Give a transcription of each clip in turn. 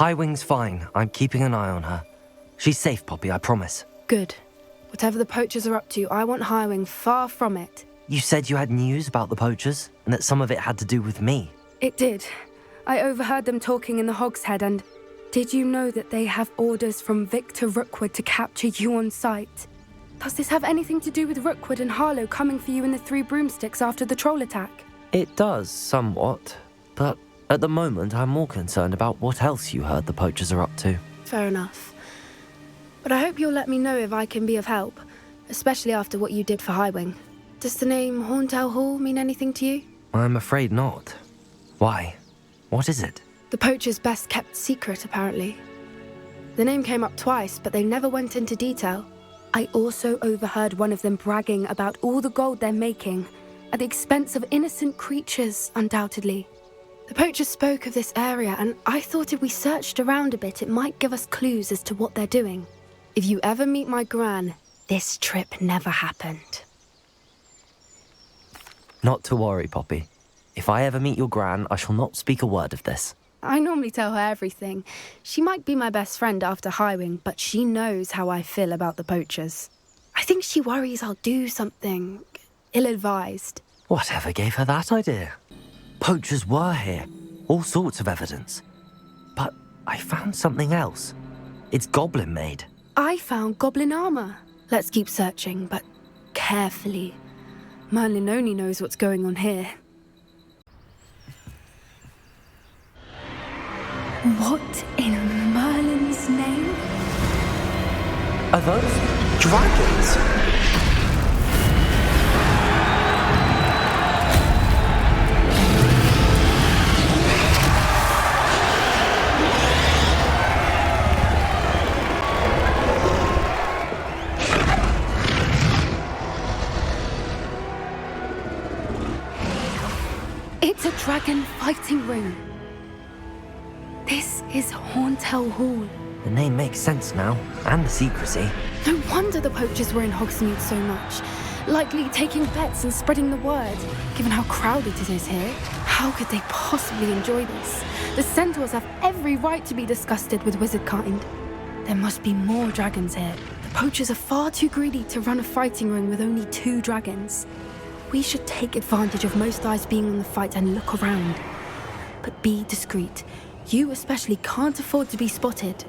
Highwing's fine. I'm keeping an eye on her. She's safe, Poppy, I promise. Good. Whatever the poachers are up to, I want Highwing far from it. You said you had news about the poachers, and that some of it had to do with me. It did. I overheard them talking in the Hogshead, and did you know that they have orders from Victor Rookwood to capture you on sight? Does this have anything to do with Rookwood and Harlow coming for you in the Three Broomsticks after the troll attack? It does, somewhat. But at the moment, I'm more concerned about what else you heard the poachers are up to. Fair enough. But I hope you'll let me know if I can be of help, especially after what you did for Highwing. Does the name Horntail Hall mean anything to you? I'm afraid not. Why? What is it? The poachers' best-kept secret, apparently. The name came up twice, but they never went into detail. I also overheard one of them bragging about all the gold they're making, at the expense of innocent creatures, undoubtedly. The poachers spoke of this area, and I thought if we searched around a bit, it might give us clues as to what they're doing. If you ever meet my gran, this trip never happened. Not to worry, Poppy. If I ever meet your gran, I shall not speak a word of this. I normally tell her everything. She might be my best friend after Highwing, but she knows how I feel about the poachers. I think she worries I'll do something ill-advised. Whatever gave her that idea? Poachers were here. All sorts of evidence. But I found something else. It's goblin-made. I found goblin armor. Let's keep searching, but carefully. Merlin only knows what's going on here. What in Merlin's name? Are those dragons? It's a dragon fighting ring. This is Horntail Hall. The name makes sense now, and the secrecy. No wonder the poachers were in Hogsmeade so much. Likely taking bets and spreading the word, given how crowded it is here. How could they possibly enjoy this? The centaurs have every right to be disgusted with wizardkind. There must be more dragons here. The poachers are far too greedy to run a fighting ring with only 2 dragons. We should take advantage of most eyes being on the fight and look around. But be discreet. You especially can't afford to be spotted.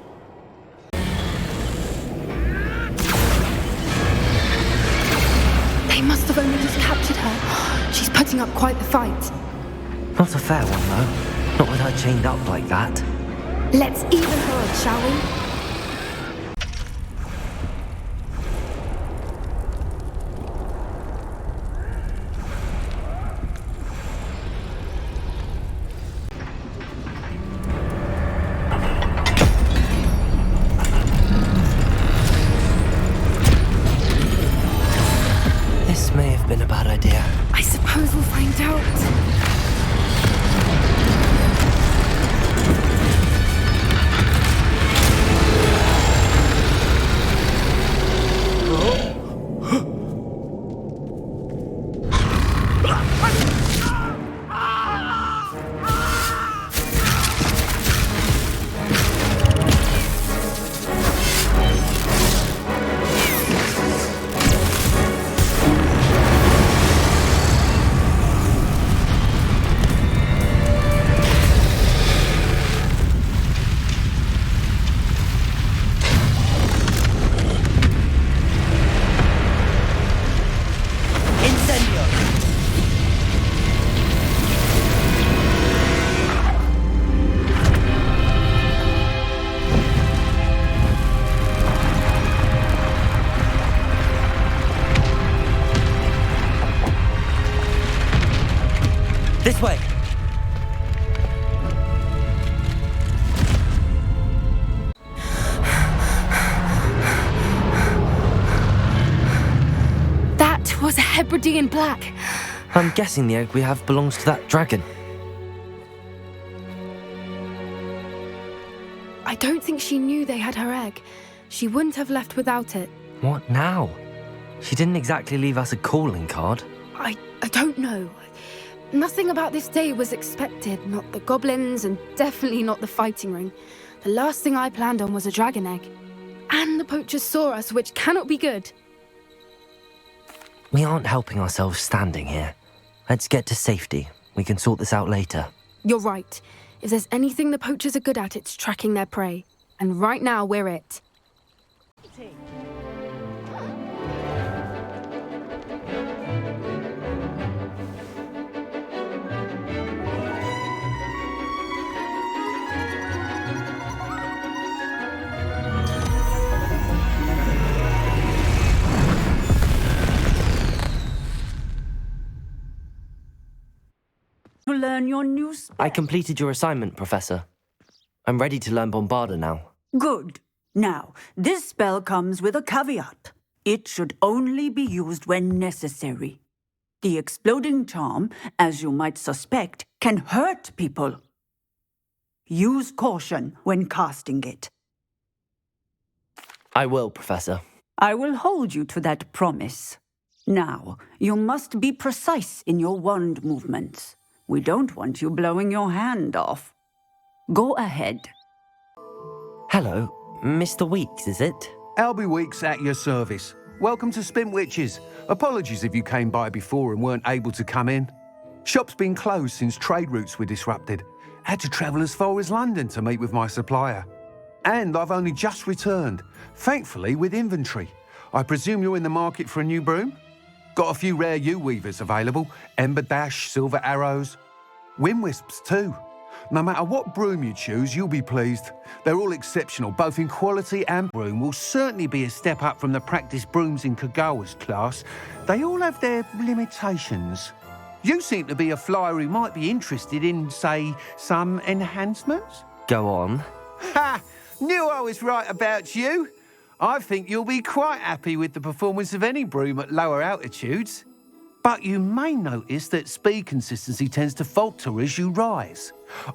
They must have only just captured her. She's putting up quite the fight. Not a fair one, though. Not with her chained up like that. Let's even her, shall we? This may have been a bad idea. I suppose we'll find out. This way! That was a Hebridean black. I'm guessing the egg we have belongs to that dragon. I don't think she knew they had her egg. She wouldn't have left without it. What now? She didn't exactly leave us a calling card. I don't know. Nothing about this day was expected. Not the goblins, and definitely not the fighting ring. The last thing I planned on was a dragon egg. And the poachers saw us, which cannot be good. We aren't helping ourselves standing here. Let's get to safety. We can sort this out later. You're right. If there's anything the poachers are good at, it's tracking their prey. And right now, we're it. To learn your new spell. I completed your assignment, Professor. I'm ready to learn Bombarda now. Good. Now, this spell comes with a caveat. It should only be used when necessary. The exploding charm, as you might suspect, can hurt people. Use caution when casting it. I will, Professor. I will hold you to that promise. Now, you must be precise in your wand movements. We don't want you blowing your hand off. Go ahead. Hello, Mr. Weeks, is it? Albie Weeks at your service. Welcome to Spintwitches. Apologies if you came by before and weren't able to come in. Shop's been closed since trade routes were disrupted. Had to travel as far as London to meet with my supplier. And I've only just returned, thankfully with inventory. I presume you're in the market for a new broom? Got a few rare U-weavers available. Ember Dash, Silver Arrows. Wind Wisps too. No matter what broom you choose, you'll be pleased. They're all exceptional, both in quality and broom will certainly be a step up from the practice brooms in Kagawa's class. They all have their limitations. You seem to be a flyer who might be interested in, say, some enhancements? Go on. Ha! Knew I was right about you. I think you'll be quite happy with the performance of any broom at lower altitudes. But you may notice that speed consistency tends to falter as you rise.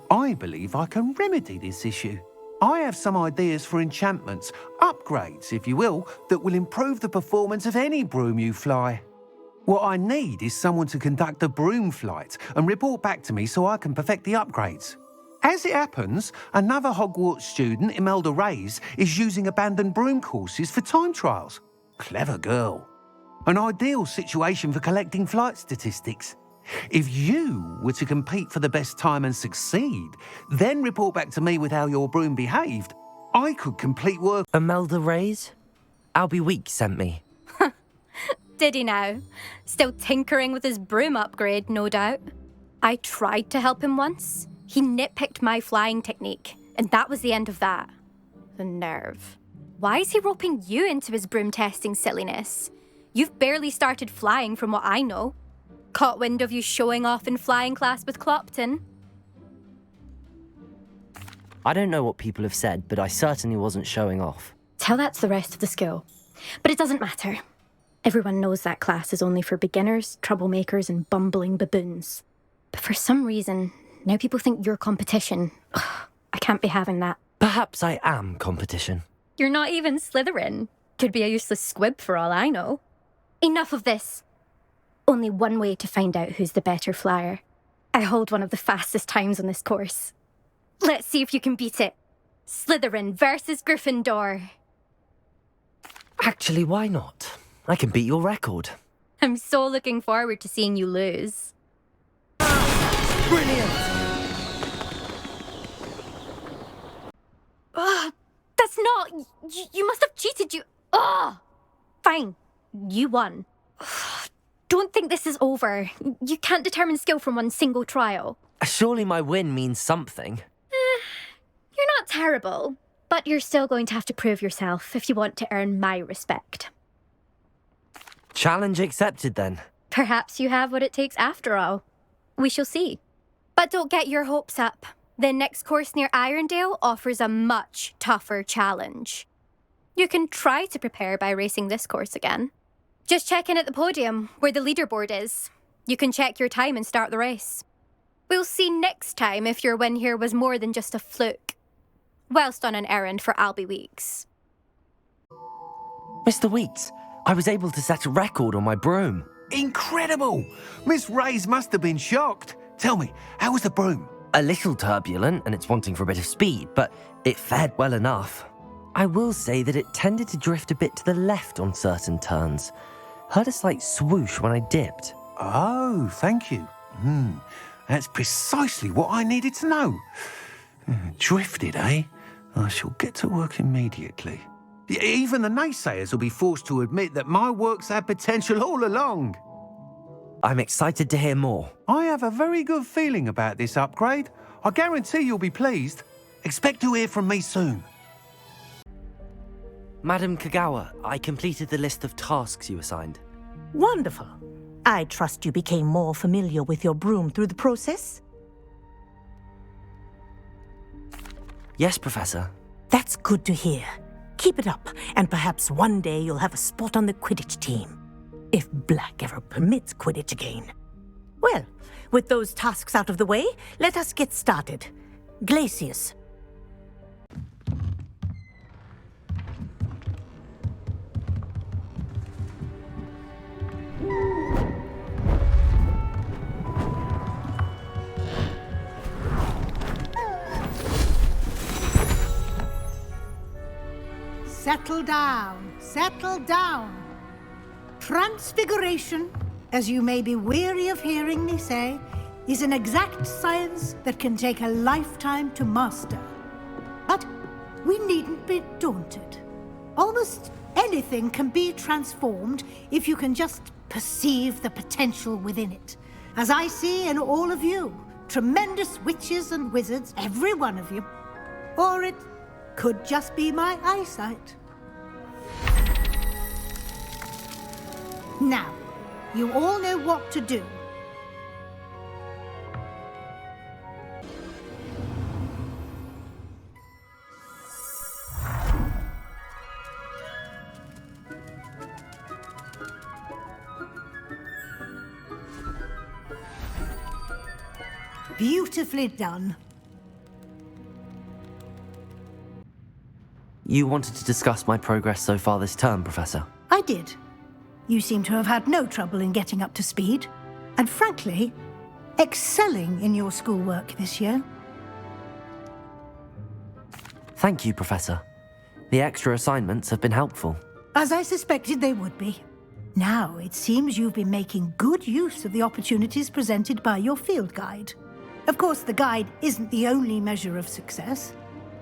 I believe I can remedy this issue. I have some ideas for enchantments, upgrades, if you will, that will improve the performance of any broom you fly. What I need is someone to conduct a broom flight and report back to me so I can perfect the upgrades. As it happens, another Hogwarts student, Imelda Reyes, is using abandoned broom courses for time trials. Clever girl. An ideal situation for collecting flight statistics. If you were to compete for the best time and succeed, then report back to me with how your broom behaved, I could complete work. Imelda Reyes? Albie Weeks sent me. Did he now? Still tinkering with his broom upgrade, no doubt. I tried to help him once. He nitpicked my flying technique, and that was the end of that. The nerve. Why is he roping you into his broom testing silliness? You've barely started flying from what I know. Caught wind of you showing off in flying class with Clopton. I don't know what people have said, but I certainly wasn't showing off. Tell that to the rest of the school. But it doesn't matter. Everyone knows that class is only for beginners, troublemakers, and bumbling baboons. But for some reason, now people think you're competition. Ugh, I can't be having that. Perhaps I am competition. You're not even Slytherin. Could be a useless squib for all I know. Enough of this. Only one way to find out who's the better flyer. I hold one of the fastest times on this course. Let's see if you can beat it. Slytherin versus Gryffindor. Actually, why not? I can beat your record. I'm so looking forward to seeing you lose. Brilliant! That's not... You must have cheated, you... Fine. You won. Don't think this is over. You can't determine skill from one single trial. Surely my win means something. You're not terrible, but you're still going to have to prove yourself if you want to earn my respect. Challenge accepted then. Perhaps you have what it takes after all. We shall see. But don't get your hopes up. The next course near Irondale offers a much tougher challenge. You can try to prepare by racing this course again. Just check in at the podium, where the leaderboard is. You can check your time and start the race. We'll see next time if your win here was more than just a fluke. Whilst on an errand for Albie Weeks. Mr. Weeks, I was able to set a record on my broom. Incredible! Miss Ray's must have been shocked. Tell me, how was the broom? A little turbulent and it's wanting for a bit of speed, but it fared well enough. I will say that it tended to drift a bit to the left on certain turns. Heard a slight swoosh when I dipped. Oh, thank you. That's precisely what I needed to know. Drifted, eh? I shall get to work immediately. Even the naysayers will be forced to admit that my work's had potential all along. I'm excited to hear more. I have a very good feeling about this upgrade. I guarantee you'll be pleased. Expect to hear from me soon. Madam Kagawa, I completed the list of tasks you assigned. Wonderful. I trust you became more familiar with your broom through the process? Yes, Professor. That's good to hear. Keep it up, and perhaps one day you'll have a spot on the Quidditch team. If Black ever permits Quidditch again. Well, with those tasks out of the way, let us get started. Glacius. Settle down, settle down. Transfiguration, as you may be weary of hearing me say, is an exact science that can take a lifetime to master. But we needn't be daunted. Almost anything can be transformed if you can just perceive the potential within it. As I see in all of you, tremendous witches and wizards, every one of you. Or it could just be my eyesight. Now, you all know what to do. Beautifully done. You wanted to discuss my progress so far this term, Professor. I did. You seem to have had no trouble in getting up to speed, and frankly, excelling in your schoolwork this year. Thank you, Professor. The extra assignments have been helpful. As I suspected they would be. Now, it seems you've been making good use of the opportunities presented by your field guide. Of course, the guide isn't the only measure of success.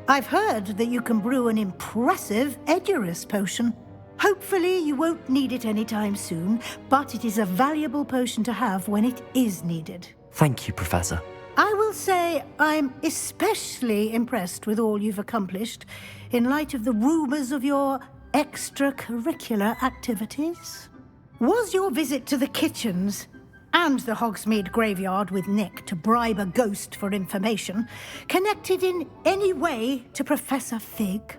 I've heard that you can brew an impressive Edurus potion. Hopefully, you won't need it anytime soon, but it is a valuable potion to have when it is needed. Thank you, Professor. I will say I'm especially impressed with all you've accomplished in light of the rumors of your extracurricular activities. Was your visit to the kitchens and the Hogsmeade graveyard with Nick to bribe a ghost for information connected in any way to Professor Fig?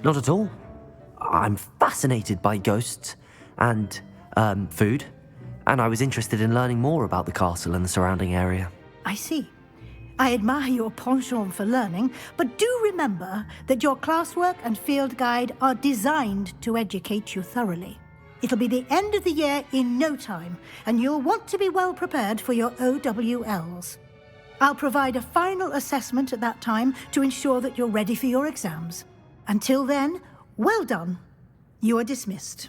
Not at all. I'm fascinated by ghosts and, food, and I was interested in learning more about the castle and the surrounding area. I see. I admire your penchant for learning, but do remember that your classwork and field guide are designed to educate you thoroughly. It'll be the end of the year in no time, and you'll want to be well prepared for your OWLs. I'll provide a final assessment at that time to ensure that you're ready for your exams. Until then, well done. You are dismissed.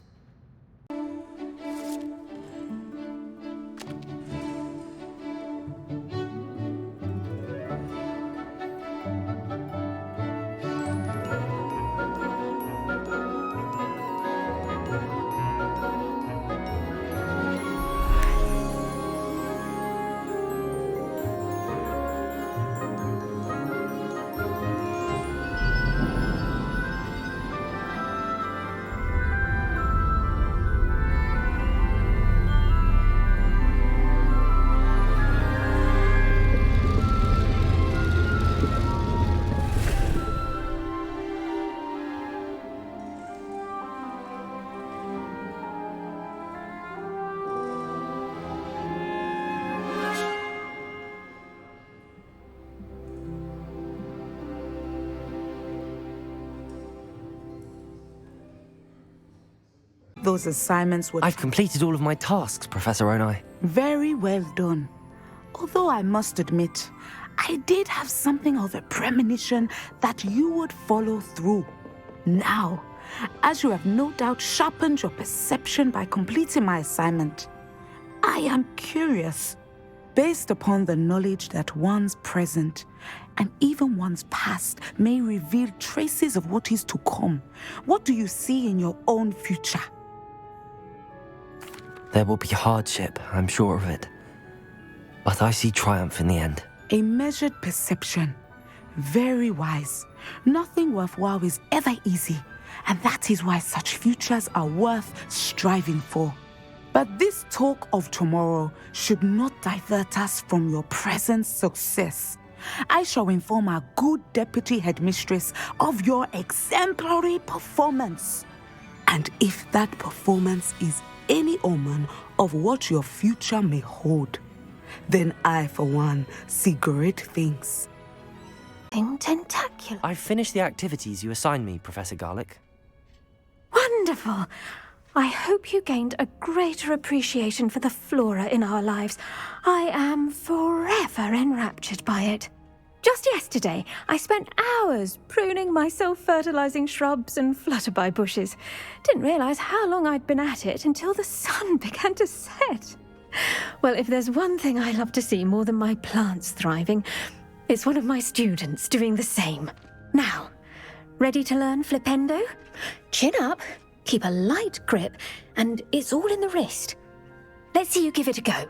those assignments were... I've completed all of my tasks, Professor Onai. Very well done. Although I must admit, I did have something of a premonition that you would follow through. Now, as you have no doubt sharpened your perception by completing my assignment, I am curious, based upon the knowledge that one's present and even one's past may reveal traces of what is to come. What do you see in your own future? There will be hardship, I'm sure of it. But I see triumph in the end. A measured perception. Very wise. Nothing worthwhile is ever easy, and that is why such futures are worth striving for. But this talk of tomorrow should not divert us from your present success. I shall inform our good deputy headmistress of your exemplary performance. And if that performance is any omen of what your future may hold, then I, for one, see great things. Tentacular. I've finished the activities you assigned me, Professor Garlick. Wonderful. I hope you gained a greater appreciation for the flora in our lives. I am forever enraptured by it. Just yesterday, I spent hours pruning my self-fertilizing shrubs and flutterby bushes. Didn't realize how long I'd been at it until the sun began to set. Well, if there's one thing I love to see more than my plants thriving, it's one of my students doing the same. Now, ready to learn Flipendo? Chin up, keep a light grip, and it's all in the wrist. Let's see you give it a go.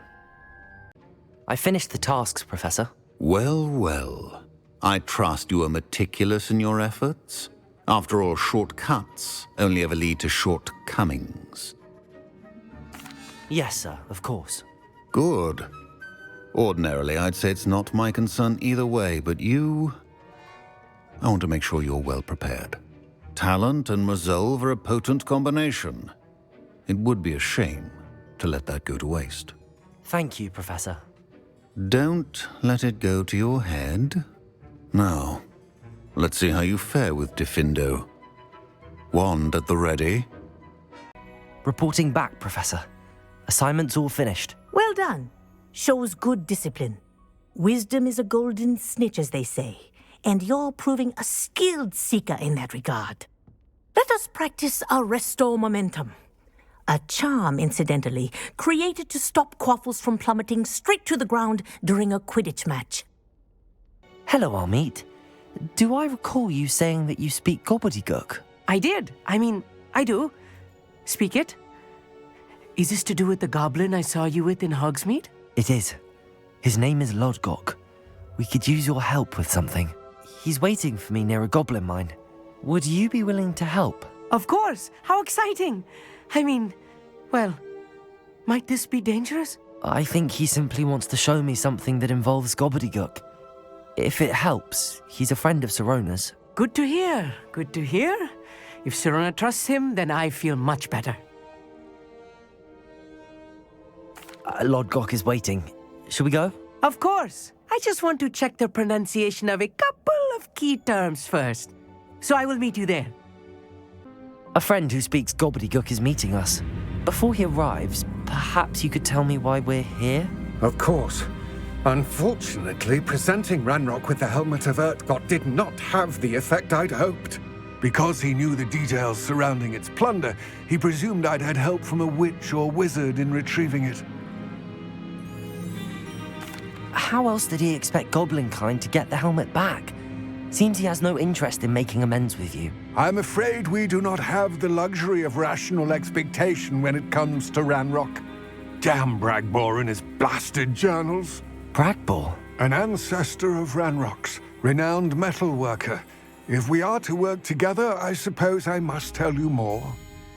I finished the tasks, Professor. Well, well. I trust you are meticulous in your efforts. After all, shortcuts only ever lead to shortcomings. Yes, sir, of course. Good. Ordinarily, I'd say it's not my concern either way, but you... I want to make sure you're well prepared. Talent and resolve are a potent combination. It would be a shame to let that go to waste. Thank you, Professor. Don't let it go to your head. Now, let's see how you fare with Diffindo. Wand at the ready. Reporting back, Professor. Assignments all finished. Well done. Shows good discipline. Wisdom is a golden snitch, as they say, and you're proving a skilled seeker in that regard. Let us practice our Restore Momentum. A charm, incidentally, created to stop quaffles from plummeting straight to the ground during a Quidditch match. Hello, Armeet. Do I recall you saying that you speak gobbledygook? I did. I do. Speak it. Is this to do with the goblin I saw you with in Hogsmeade? It is. His name is Lodgok. We could use your help with something. He's waiting for me near a goblin mine. Would you be willing to help? Of course. How exciting. Well, might this be dangerous? I think he simply wants to show me something that involves gobbledygook. If it helps, he's a friend of Sirona's. Good to hear. Good to hear. If Sirona trusts him, then I feel much better. Lodgok is waiting. Shall we go? Of course. I just want to check the pronunciation of a couple of key terms first. So I will meet you there. A friend who speaks gobbledygook is meeting us. Before he arrives, perhaps you could tell me why we're here? Of course. Unfortunately, presenting Ranrock with the Helmet of Urtkot did not have the effect I'd hoped. Because he knew the details surrounding its plunder, he presumed I'd had help from a witch or wizard in retrieving it. How else did he expect Goblinkind to get the helmet back? Seems he has no interest in making amends with you. I'm afraid we do not have the luxury of rational expectation when it comes to Ranrock. Damn Bragbor and his blasted journals. Bragbor? An ancestor of Ranrock's, renowned metal worker. If we are to work together, I suppose I must tell you more.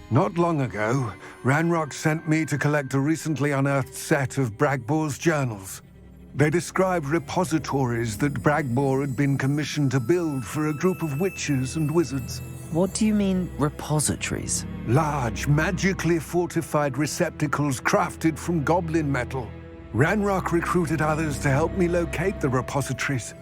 Not long ago, Ranrock sent me to collect a recently unearthed set of Bragbor's journals. They described repositories that Bragbor had been commissioned to build for a group of witches and wizards. What do you mean, repositories? Large, magically fortified receptacles crafted from goblin metal. Ranrock recruited others to help me locate the repositories.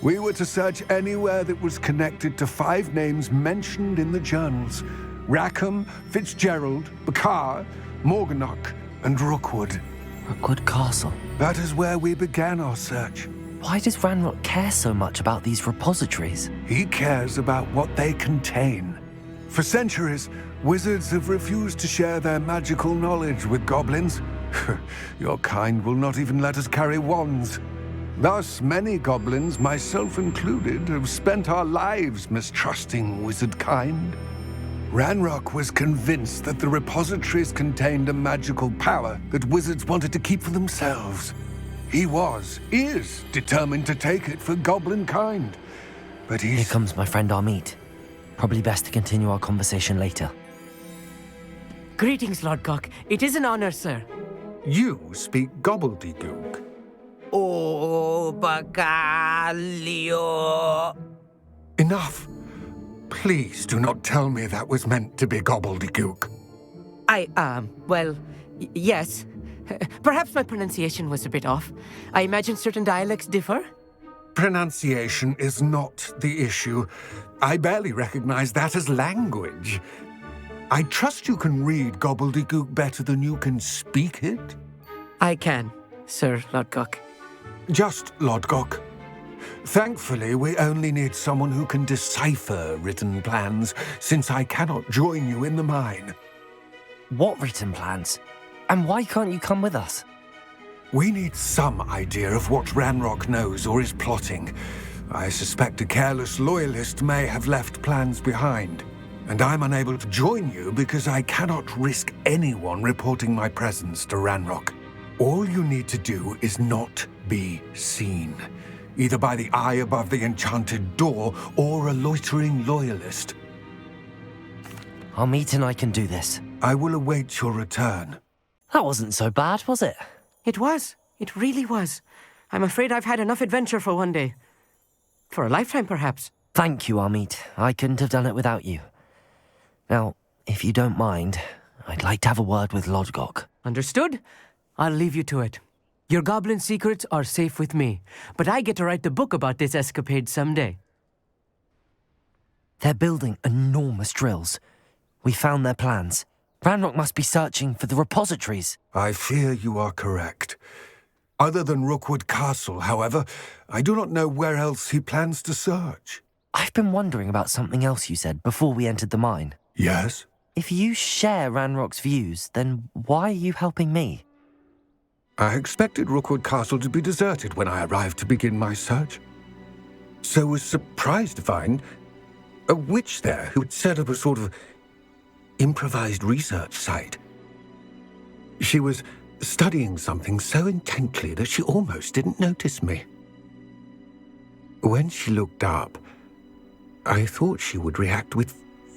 We were to search anywhere that was connected to 5 names mentioned in the journals. Rackham, Fitzgerald, Bakar, Morganach, and Rookwood. Rookwood Castle. That is where we began our search. Why does Ranrock care so much about these repositories? He cares about what they contain. For centuries, wizards have refused to share their magical knowledge with goblins. Your kind will not even let us carry wands. Thus, many goblins, myself included, have spent our lives mistrusting wizard kind. Ranrock was convinced that the repositories contained a magical power that wizards wanted to keep for themselves. He is determined to take it for goblin kind. But Here comes my friend Amit. Probably best to continue our conversation later. Greetings, Lord Cock. It is an honor, sir. You speak gobbledygook. Oh, Bacalio. Enough. Please do not tell me that was meant to be gobbledygook. Yes. Perhaps my pronunciation was a bit off. I imagine certain dialects differ. Pronunciation is not the issue. I barely recognize that as language. I trust you can read gobbledygook better than you can speak it. I can, Sir Lodgok. Just Lodgok. Thankfully, we only need someone who can decipher written plans, since I cannot join you in the mine. What written plans? And why can't you come with us? We need some idea of what Ranrock knows or is plotting. I suspect a careless loyalist may have left plans behind. And I'm unable to join you because I cannot risk anyone reporting my presence to Ranrock. All you need to do is not be seen, either by the eye above the enchanted door or a loitering loyalist. Amit and I can do this. I will await your return. That wasn't so bad, was it? It was. It really was. I'm afraid I've had enough adventure for one day. For a lifetime, perhaps. Thank you, Amit. I couldn't have done it without you. Now, if you don't mind, I'd like to have a word with Lodgok. Understood? I'll leave you to it. Your goblin secrets are safe with me, but I get to write the book about this escapade someday. They're building enormous drills. We found their plans. Ranrock must be searching for the repositories. I fear you are correct. Other than Rookwood Castle, however, I do not know where else he plans to search. I've been wondering about something else you said before we entered the mine. Yes? If you share Ranrock's views, then why are you helping me? I expected Rookwood Castle to be deserted when I arrived to begin my search. So was surprised to find a witch there who had set up a sort of improvised research site. She was studying something so intently that she almost didn't notice me. When she looked up, I thought she would react with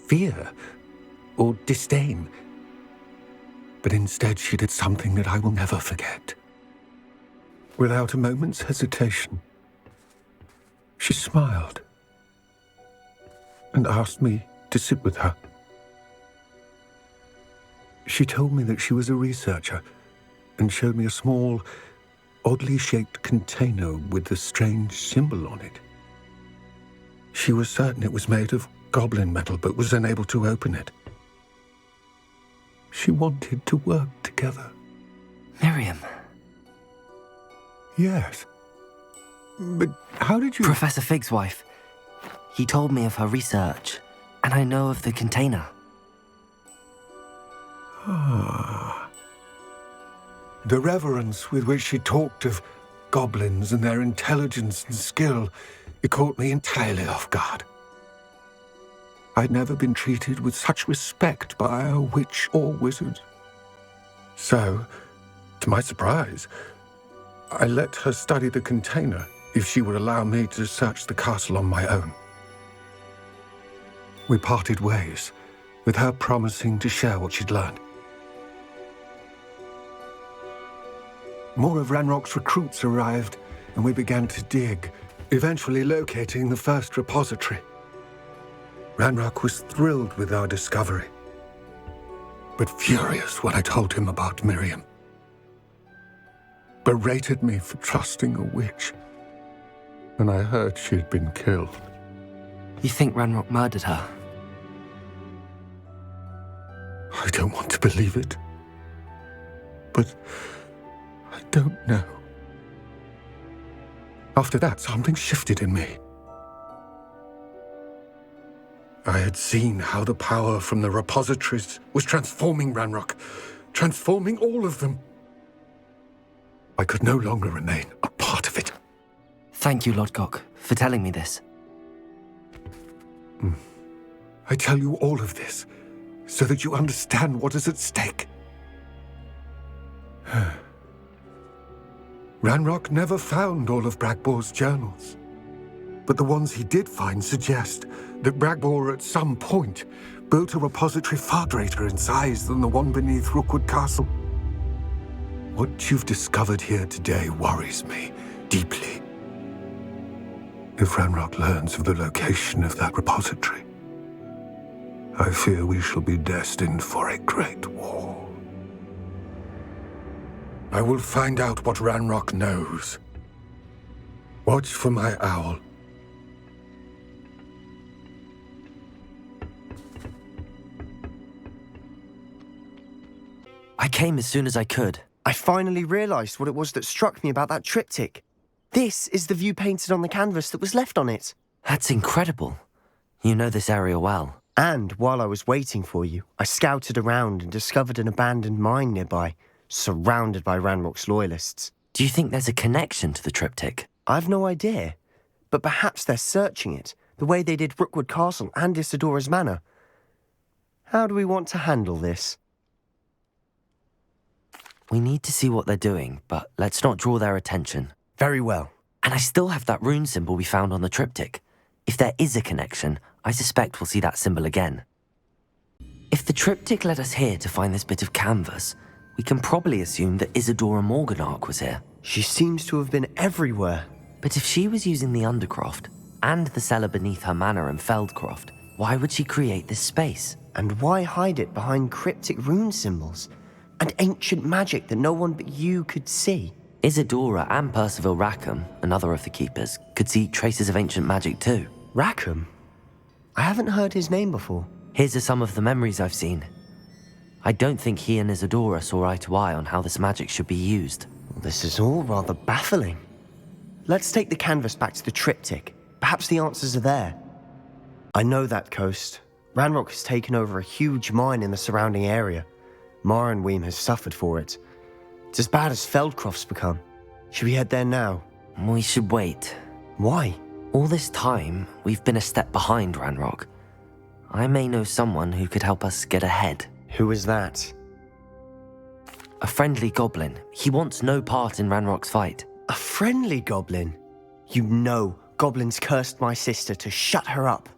fear or disdain. But instead she did something that I will never forget. Without a moment's hesitation, she smiled and asked me to sit with her. She told me that she was a researcher and showed me a small, oddly shaped container with a strange symbol on it. She was certain it was made of goblin metal, but was unable to open it. She wanted to work together. Miriam. Yes. But how did you... Professor Fig's wife. He told me of her research, and I know of the container. Ah. The reverence with which she talked of goblins and their intelligence and skill, it caught me entirely off guard. I'd never been treated with such respect by a witch or wizard. So, to my surprise, I let her study the container if she would allow me to search the castle on my own. We parted ways, with her promising to share what she'd learned. More of Ranrock's recruits arrived, and we began to dig, eventually locating the first repository. Ranrock was thrilled with our discovery, but furious when I told him about Miriam. Berated me for trusting a witch, and I heard she had been killed. You think Ranrock murdered her? believe it. But I don't know. After that, something shifted in me. I had seen how the power from the repositories was transforming Ranrock, transforming all of them. I could no longer remain a part of it. Thank you, Lodgok, for telling me this. I tell you all of this so that you understand what is at stake. Ranrock never found all of Bragbor's journals, but the ones he did find suggest that Bragbor at some point built a repository far greater in size than the one beneath Rookwood Castle. What you've discovered here today worries me deeply. If Ranrock learns of the location of that repository, I fear we shall be destined for a great war. I will find out what Ranrock knows. Watch for my owl. I came as soon as I could. I finally realized what it was that struck me about that triptych. This is the view painted on the canvas that was left on it. That's incredible. You know this area well. And while I was waiting for you, I scouted around and discovered an abandoned mine nearby, surrounded by Ranrock's loyalists. Do you think there's a connection to the triptych? I've no idea, but perhaps they're searching it, the way they did Rookwood Castle and Isidora's Manor. How do we want to handle this? We need to see what they're doing, but let's not draw their attention. Very well. And I still have that rune symbol we found on the triptych. If there is a connection, I suspect we'll see that symbol again. If the triptych led us here to find this bit of canvas, we can probably assume that Isidora Morganark was here. She seems to have been everywhere. But if she was using the Undercroft and the cellar beneath her manor in Feldcroft, why would she create this space? And why hide it behind cryptic rune symbols and ancient magic that no one but you could see? Isidora and Percival Rackham, another of the keepers, could see traces of ancient magic too. Rackham? I haven't heard his name before. Here's some of the memories I've seen. I don't think he and Isidora saw eye to eye on how this magic should be used. This is all rather baffling. Let's take the canvas back to the triptych. Perhaps the answers are there. I know that coast. Ranrock has taken over a huge mine in the surrounding area. Marenweem has suffered for it. It's as bad as Feldcroft's become. Should we head there now? We should wait. Why? All this time, we've been a step behind Ranrock. I may know someone who could help us get ahead. Who is that? A friendly goblin. He wants no part in Ranrock's fight. A friendly goblin? You know goblins cursed my sister to shut her up.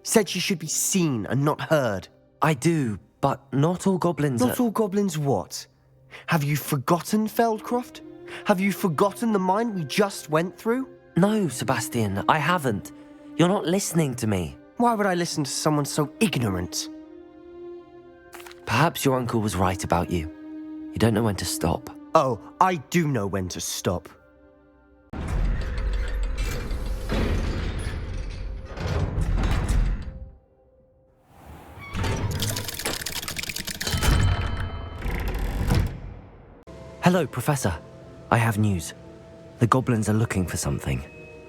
Said she should be seen and not heard. I do, but not all goblins Not all goblins what? Have you forgotten Feldcroft? Have you forgotten the mine we just went through? No, Sebastian, I haven't. You're not listening to me. Why would I listen to someone so ignorant? Perhaps your uncle was right about you. You don't know when to stop. Oh, I do know when to stop. Hello, Professor. I have news. The goblins are looking for something.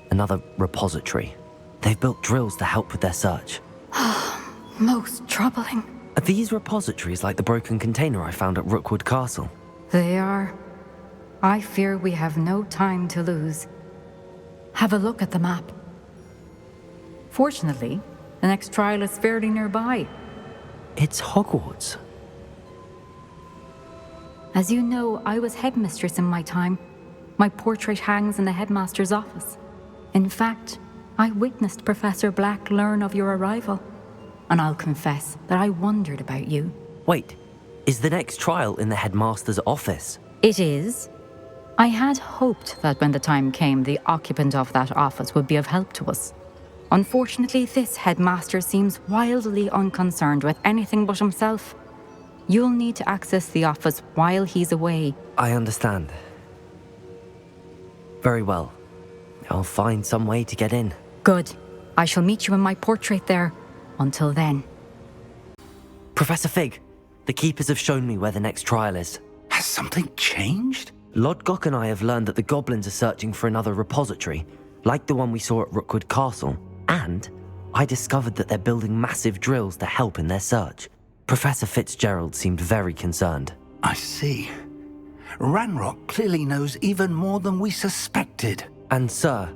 Another repository. They've built drills to help with their search. Most troubling. Are these repositories like the broken container I found at Rookwood Castle? They are. I fear we have no time to lose. Have a look at the map. Fortunately, the next trial is fairly nearby. It's Hogwarts. As you know, I was headmistress in my time. My portrait hangs in the headmaster's office. In fact, I witnessed Professor Black learn of your arrival. And I'll confess that I wondered about you. Wait, is the next trial in the headmaster's office? It is. I had hoped that when the time came, the occupant of that office would be of help to us. Unfortunately, this headmaster seems wildly unconcerned with anything but himself. You'll need to access the office while he's away. I understand. Very well. I'll find some way to get in. Good. I shall meet you in my portrait there. Until then. Professor Fig, The Keepers have shown me where the next trial is. Has something changed? Lodgok and I have learned that the goblins are searching for another repository, like the one we saw at Rookwood Castle. And I discovered that they're building massive drills to help in their search. Professor Fitzgerald seemed very concerned. I see. Ranrock clearly knows even more than we suspected. And sir,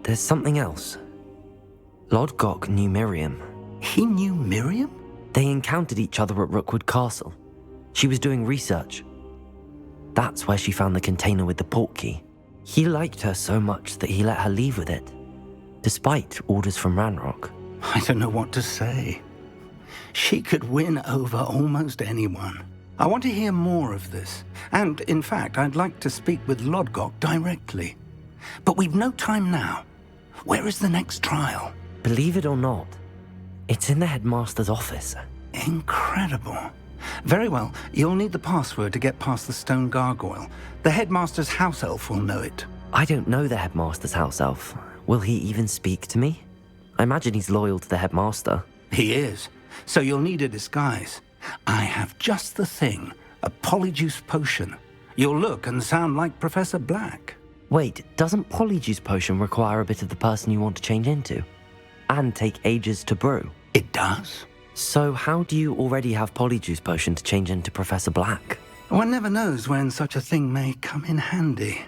there's something else. Lodgok knew Miriam. He knew Miriam? They encountered each other at Rookwood Castle. She was doing research. That's where she found the container with the portkey. He liked her so much that he let her leave with it, despite orders from Ranrock. I don't know what to say. She could win over almost anyone. I want to hear more of this. And, in fact, I'd like to speak with Lodgok directly. But we've no time now. Where is the next trial? Believe it or not, it's in the headmaster's office. Incredible. Very well, you'll need the password to get past the stone gargoyle. The headmaster's house elf will know it. I don't know the headmaster's house elf. Will he even speak to me? I imagine he's loyal to the headmaster. He is. So you'll need a disguise. I have just the thing. A polyjuice potion. You'll look and sound like Professor Black. Wait, doesn't polyjuice potion require a bit of the person you want to change into? And take ages to brew? It does. So how do you already have polyjuice potion to change into Professor Black? One never knows when such a thing may come in handy.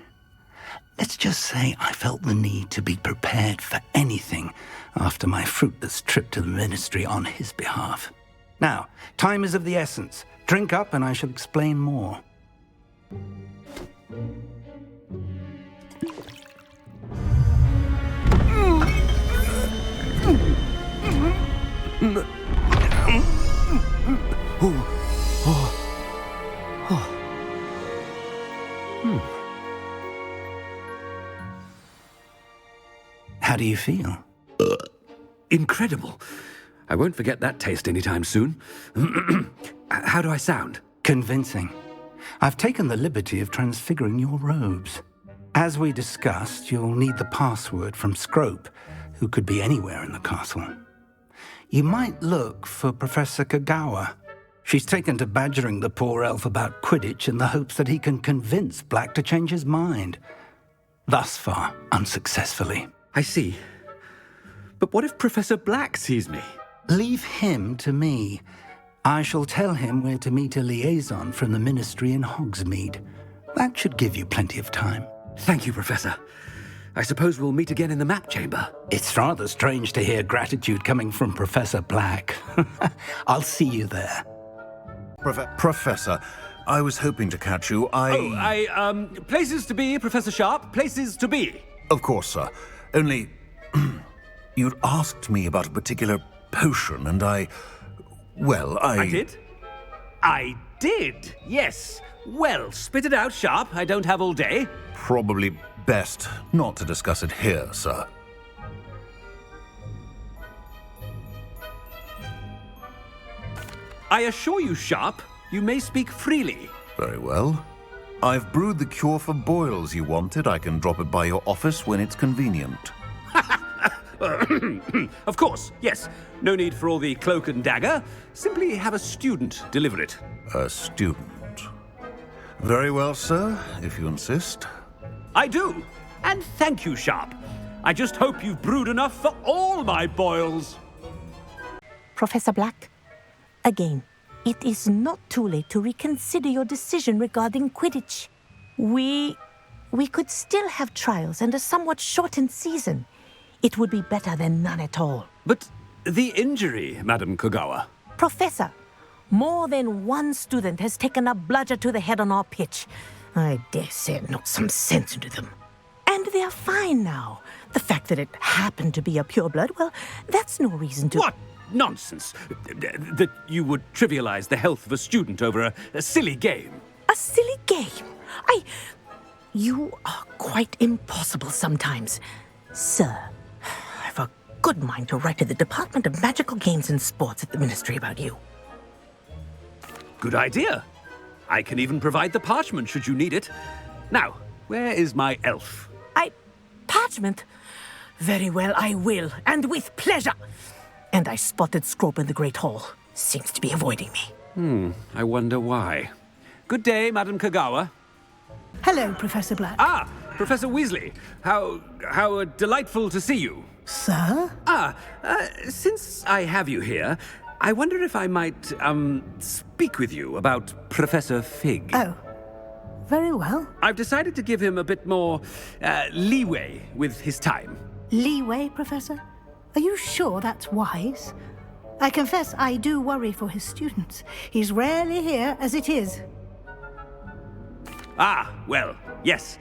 Let's just say I felt the need to be prepared for anything after my fruitless trip to the ministry on his behalf. Now, time is of the essence. Drink up and I shall explain more. How do you feel? Incredible. I won't forget that taste anytime soon. How do I sound? Convincing. I've taken the liberty of transfiguring your robes. As we discussed, you'll need the password from Scrope, who could be anywhere in the castle. You might look for Professor Kagawa. She's taken to badgering the poor elf about Quidditch in the hopes that he can convince Black to change his mind. Thus far, unsuccessfully. I see. But what if Professor Black sees me? Leave him to me. I shall tell him where to meet a liaison from the ministry in Hogsmeade. That should give you plenty of time. Thank you, Professor. I suppose we'll meet again in the map chamber. It's rather strange to hear gratitude coming from Professor Black. I'll see you there. Professor, I was hoping to catch you. Places to be, Professor Sharp. Places to be. Of course, sir. Only, you'd asked me about a particular potion, and I did? I did, yes. Well, spit it out, Sharp. I don't have all day. Probably best not to discuss it here, sir. I assure you, Sharp, you may speak freely. Very well. I've brewed the cure for boils you wanted. I can drop it by your office when it's convenient. Of course, yes. No need for all the cloak and dagger. Simply have a student deliver it. A student. Very well, sir, if you insist. I do. And thank you, Sharp. I just hope you've brewed enough for all my boils. Professor Black, again, it is not too late to reconsider your decision regarding Quidditch. We could still have trials and a somewhat shortened season. It would be better than none at all. But the injury, Madam Kagawa. Professor, more than one student has taken a bludger to the head on our pitch. I dare say it knocked some sense into them. And they're fine now. The fact that it happened to be a pureblood, well, that's no reason to... What nonsense! That you would trivialize the health of a student over a silly game. A silly game? You are quite impossible sometimes. Sir, I've a good mind to write to the Department of Magical Games and Sports at the Ministry about you. Good idea. I can even provide the parchment should you need it. Now, where is my elf? Parchment? Very well, I will, and with pleasure. And I spotted Scrope in the Great Hall. Seems to be avoiding me. I wonder why. Good day, Madam Kagawa. Hello, Professor Black. Ah, Professor Weasley. How delightful to see you. Sir? Since I have you here, I wonder if I might, speak with you about Professor Fig. Oh, very well. I've decided to give him a bit more, leeway with his time. Leeway, Professor? Are you sure that's wise? I confess I do worry for his students. He's rarely here as it is. Ah, well, yes.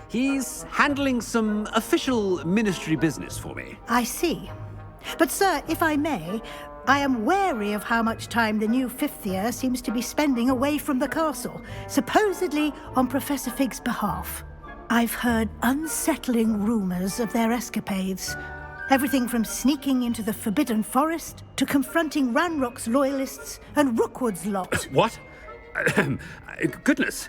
He's handling some official ministry business for me. I see. But, sir, if I may, I am wary of how much time the new fifth year seems to be spending away from the castle, supposedly on Professor Fig's behalf. I've heard unsettling rumors of their escapades. Everything from sneaking into the Forbidden Forest to confronting Ranrock's loyalists and Rookwood's lot. What? Goodness.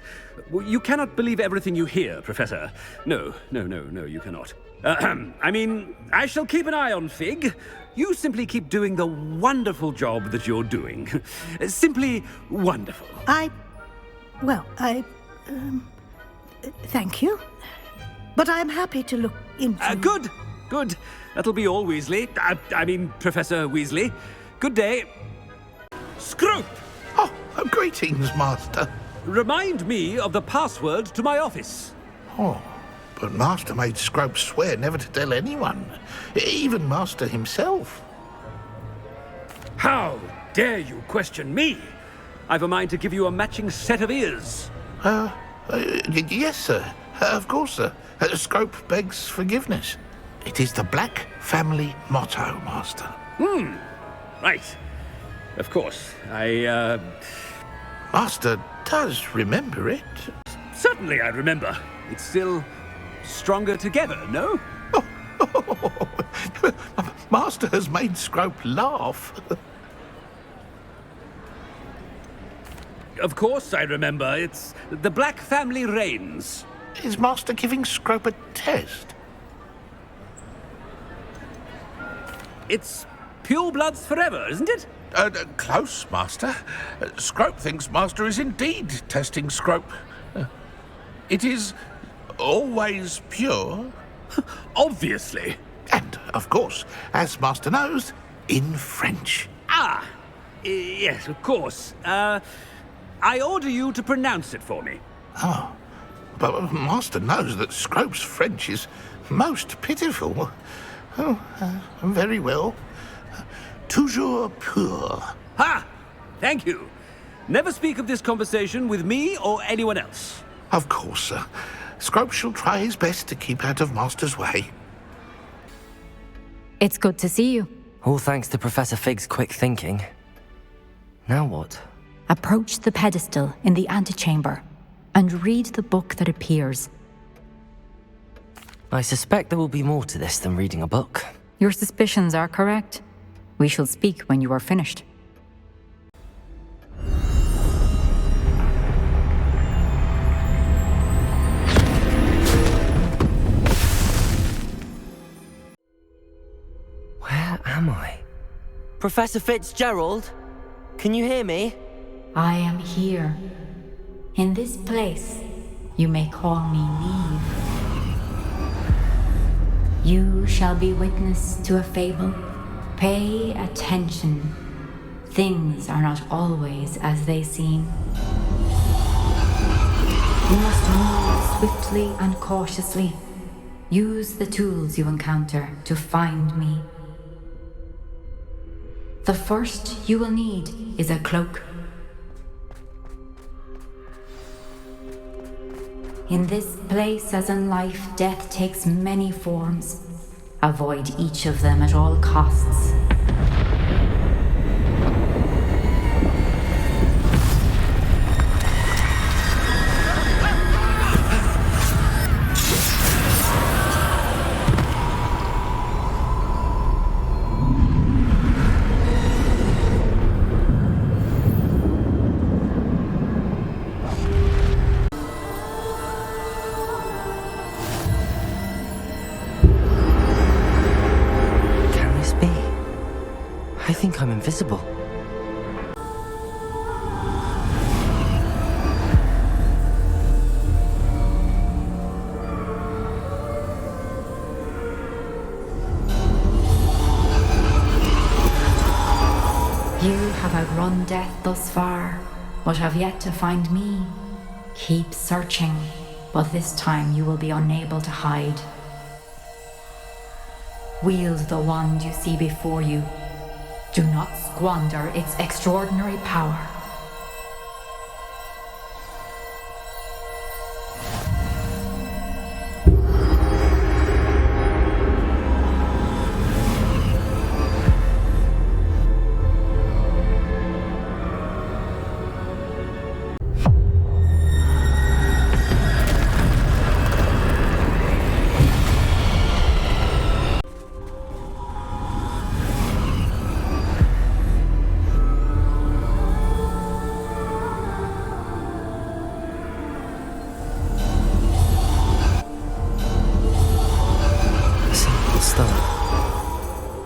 You cannot believe everything you hear, Professor. No, you cannot. I mean, I shall keep an eye on Fig. You simply keep doing the wonderful job that you're doing. Simply wonderful. Thank you. But I'm happy to look into... Good. That'll be all, Weasley. I mean, Professor Weasley. Good day. Scrope! Oh, greetings, Master. Remind me of the password to my office. Oh, but Master made Scrope swear never to tell anyone, even Master himself. How dare you question me? I've a mind to give you a matching set of ears. Yes, sir. Of course, sir. Scrope begs forgiveness. It is the Black family motto, Master. Right. Of course. Master does remember it. Certainly I remember. It's still stronger together, no? Master has made Scrope laugh. Of course I remember. It's the Black family reigns. Is Master giving Scrope a test? It's purebloods forever, isn't it? Close, Master. Scrope thinks Master is indeed testing Scrope. It is always pure. Obviously. And, of course, as Master knows, in French. Yes, of course. I order you to pronounce it for me. Oh, but Master knows that Scrope's French is most pitiful. Very well. Toujours pur. Ha! Thank you. Never speak of this conversation with me or anyone else. Of course, sir. Scrope shall try his best to keep out of Master's way. It's good to see you. All thanks to Professor Fig's quick thinking. Now what? Approach the pedestal in the antechamber and read the book that appears. I suspect there will be more to this than reading a book. Your suspicions are correct. We shall speak when you are finished. Where am I? Professor Fitzgerald? Can you hear me? I am here. In this place, you may call me Neve. You shall be witness to a fable. Pay attention. Things are not always as they seem. You must move swiftly and cautiously. Use the tools you encounter to find me. The first you will need is a cloak. In this place, as in life, death takes many forms. Avoid each of them at all costs. I think I'm invisible. You have outrun death thus far, but have yet to find me. Keep searching, but this time you will be unable to hide. Wield the wand you see before you. Do not squander its extraordinary power.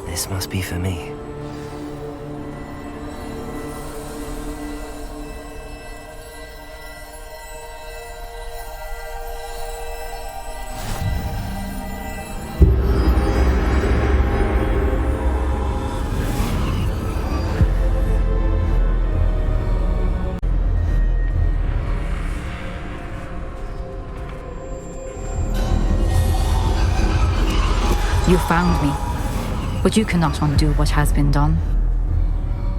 This must be for me. You found me, but you cannot undo what has been done.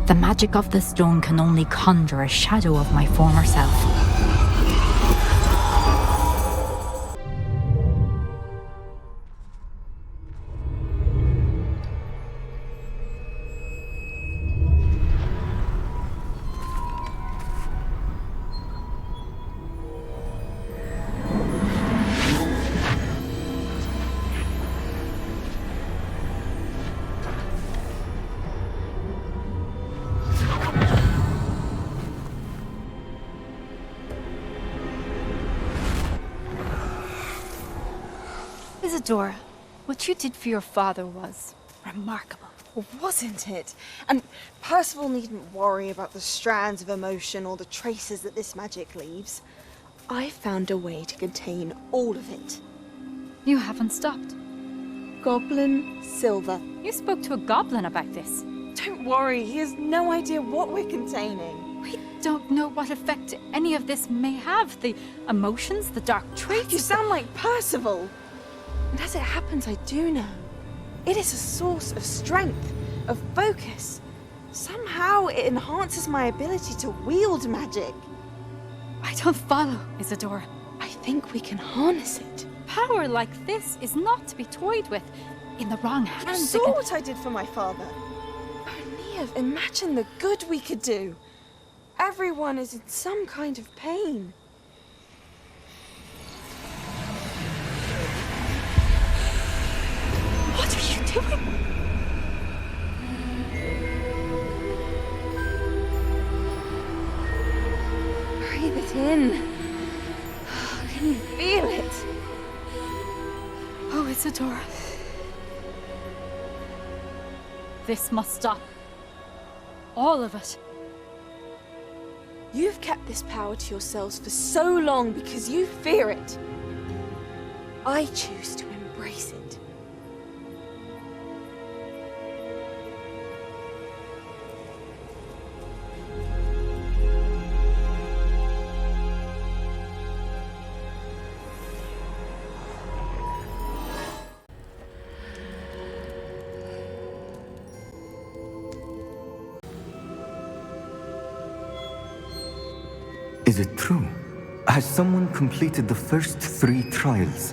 The magic of the stone can only conjure a shadow of my former self. Isadora, what you did for your father was remarkable. Well, wasn't it? And Percival needn't worry about the strands of emotion or the traces that this magic leaves. I found a way to contain all of it. You haven't stopped. Goblin Silver. You spoke to a goblin about this. Don't worry, he has no idea what we're containing. We don't know what effect any of this may have. The emotions, the dark traits. You sound like Percival. And as it happens, I do know. It is a source of strength, of focus. Somehow it enhances my ability to wield magic. I don't follow, Isadora. I think we can harness it. Power like this is not to be toyed with. In the wrong You hands, saw what I did for my father. Neve, imagine the good we could do. Everyone is in some kind of pain. What are you doing? Breathe it in. Can you feel it? Oh, Isadora. This must stop. All of it. You've kept this power to yourselves for so long because you fear it. I choose to embrace it. Is it true? Has someone completed the first 3 trials?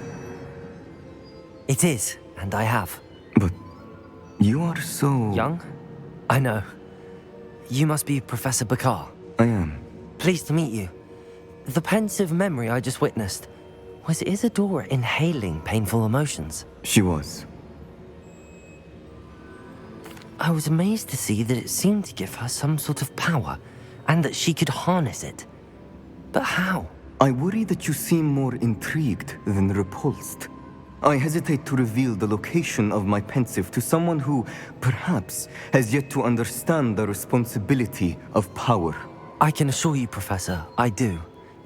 It is, and I have. But you are so... Young? I know. You must be Professor Bakar. I am. Pleased to meet you. The pensive memory I just witnessed, was Isadora inhaling painful emotions? She was. I was amazed to see that it seemed to give her some sort of power, and that she could harness it. But how? I worry that you seem more intrigued than repulsed. I hesitate to reveal the location of my pensive to someone who, perhaps, has yet to understand the responsibility of power. I can assure you, Professor, I do.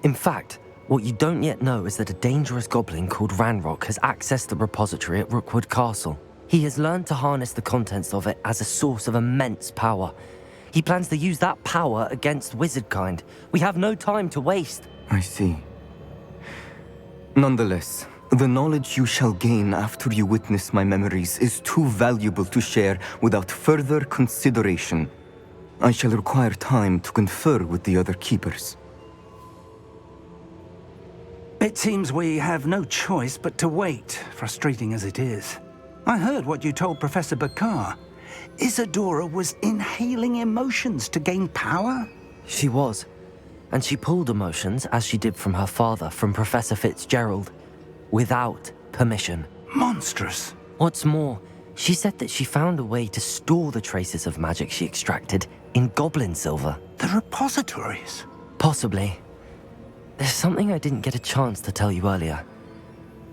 In fact, what you don't yet know is that a dangerous goblin called Ranrock has accessed the repository at Rookwood Castle. He has learned to harness the contents of it as a source of immense power, He plans to use that power against wizardkind. We have no time to waste. I see. Nonetheless, the knowledge you shall gain after you witness my memories is too valuable to share without further consideration. I shall require time to confer with the other keepers. It seems we have no choice but to wait, frustrating as it is. I heard what you told Professor Bakar. Isadora was inhaling emotions to gain power? She was. And she pulled emotions, as she did from her father, from Professor Fitzgerald, without permission. Monstrous. What's more, she said that she found a way to store the traces of magic she extracted in goblin silver. The repositories? Possibly. There's something I didn't get a chance to tell you earlier.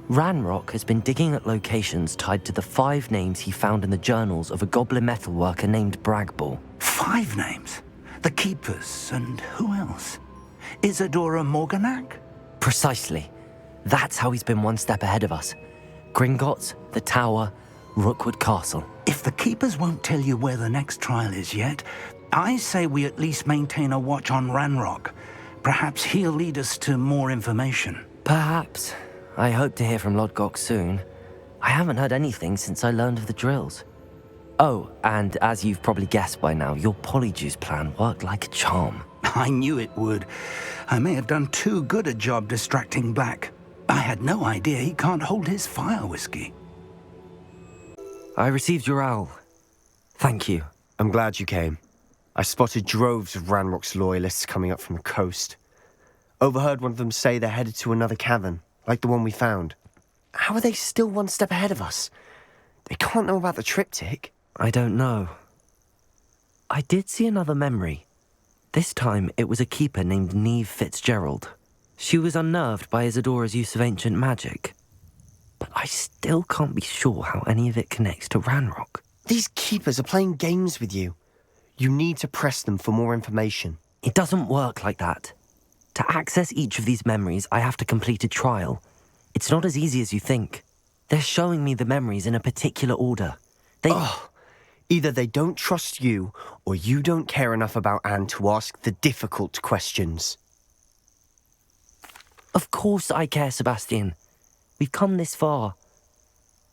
Ranrock has been digging at locations tied to the 5 names he found in the journals of a goblin metalworker named Bragball. 5 names? The Keepers, and who else? Isadora Morganac? Precisely. That's how he's been one step ahead of us. Gringotts, the Tower, Rookwood Castle. If the Keepers won't tell you where the next trial is yet, I say we at least maintain a watch on Ranrock. Perhaps he'll lead us to more information. Perhaps. I hope to hear from Lodgok soon. I haven't heard anything since I learned of the drills. Oh, and as you've probably guessed by now, your polyjuice plan worked like a charm. I knew it would. I may have done too good a job distracting Black. I had no idea he can't hold his fire whiskey. I received your owl. Thank you. I'm glad you came. I spotted droves of Ranrock's loyalists coming up from the coast. Overheard one of them say they're headed to another cavern, like the one we found. How are they still one step ahead of us? They can't know about the triptych. I don't know. I did see another memory. This time it was a keeper named Neve Fitzgerald. She was unnerved by Isadora's use of ancient magic. But I still can't be sure how any of it connects to Ranrock. These keepers are playing games with you. You need to press them for more information. It doesn't work like that. To access each of these memories, I have to complete a trial. It's not as easy as you think. They're showing me the memories in a particular order. Either they don't trust you, or you don't care enough about Anne to ask the difficult questions. Of course I care, Sebastian. We've come this far.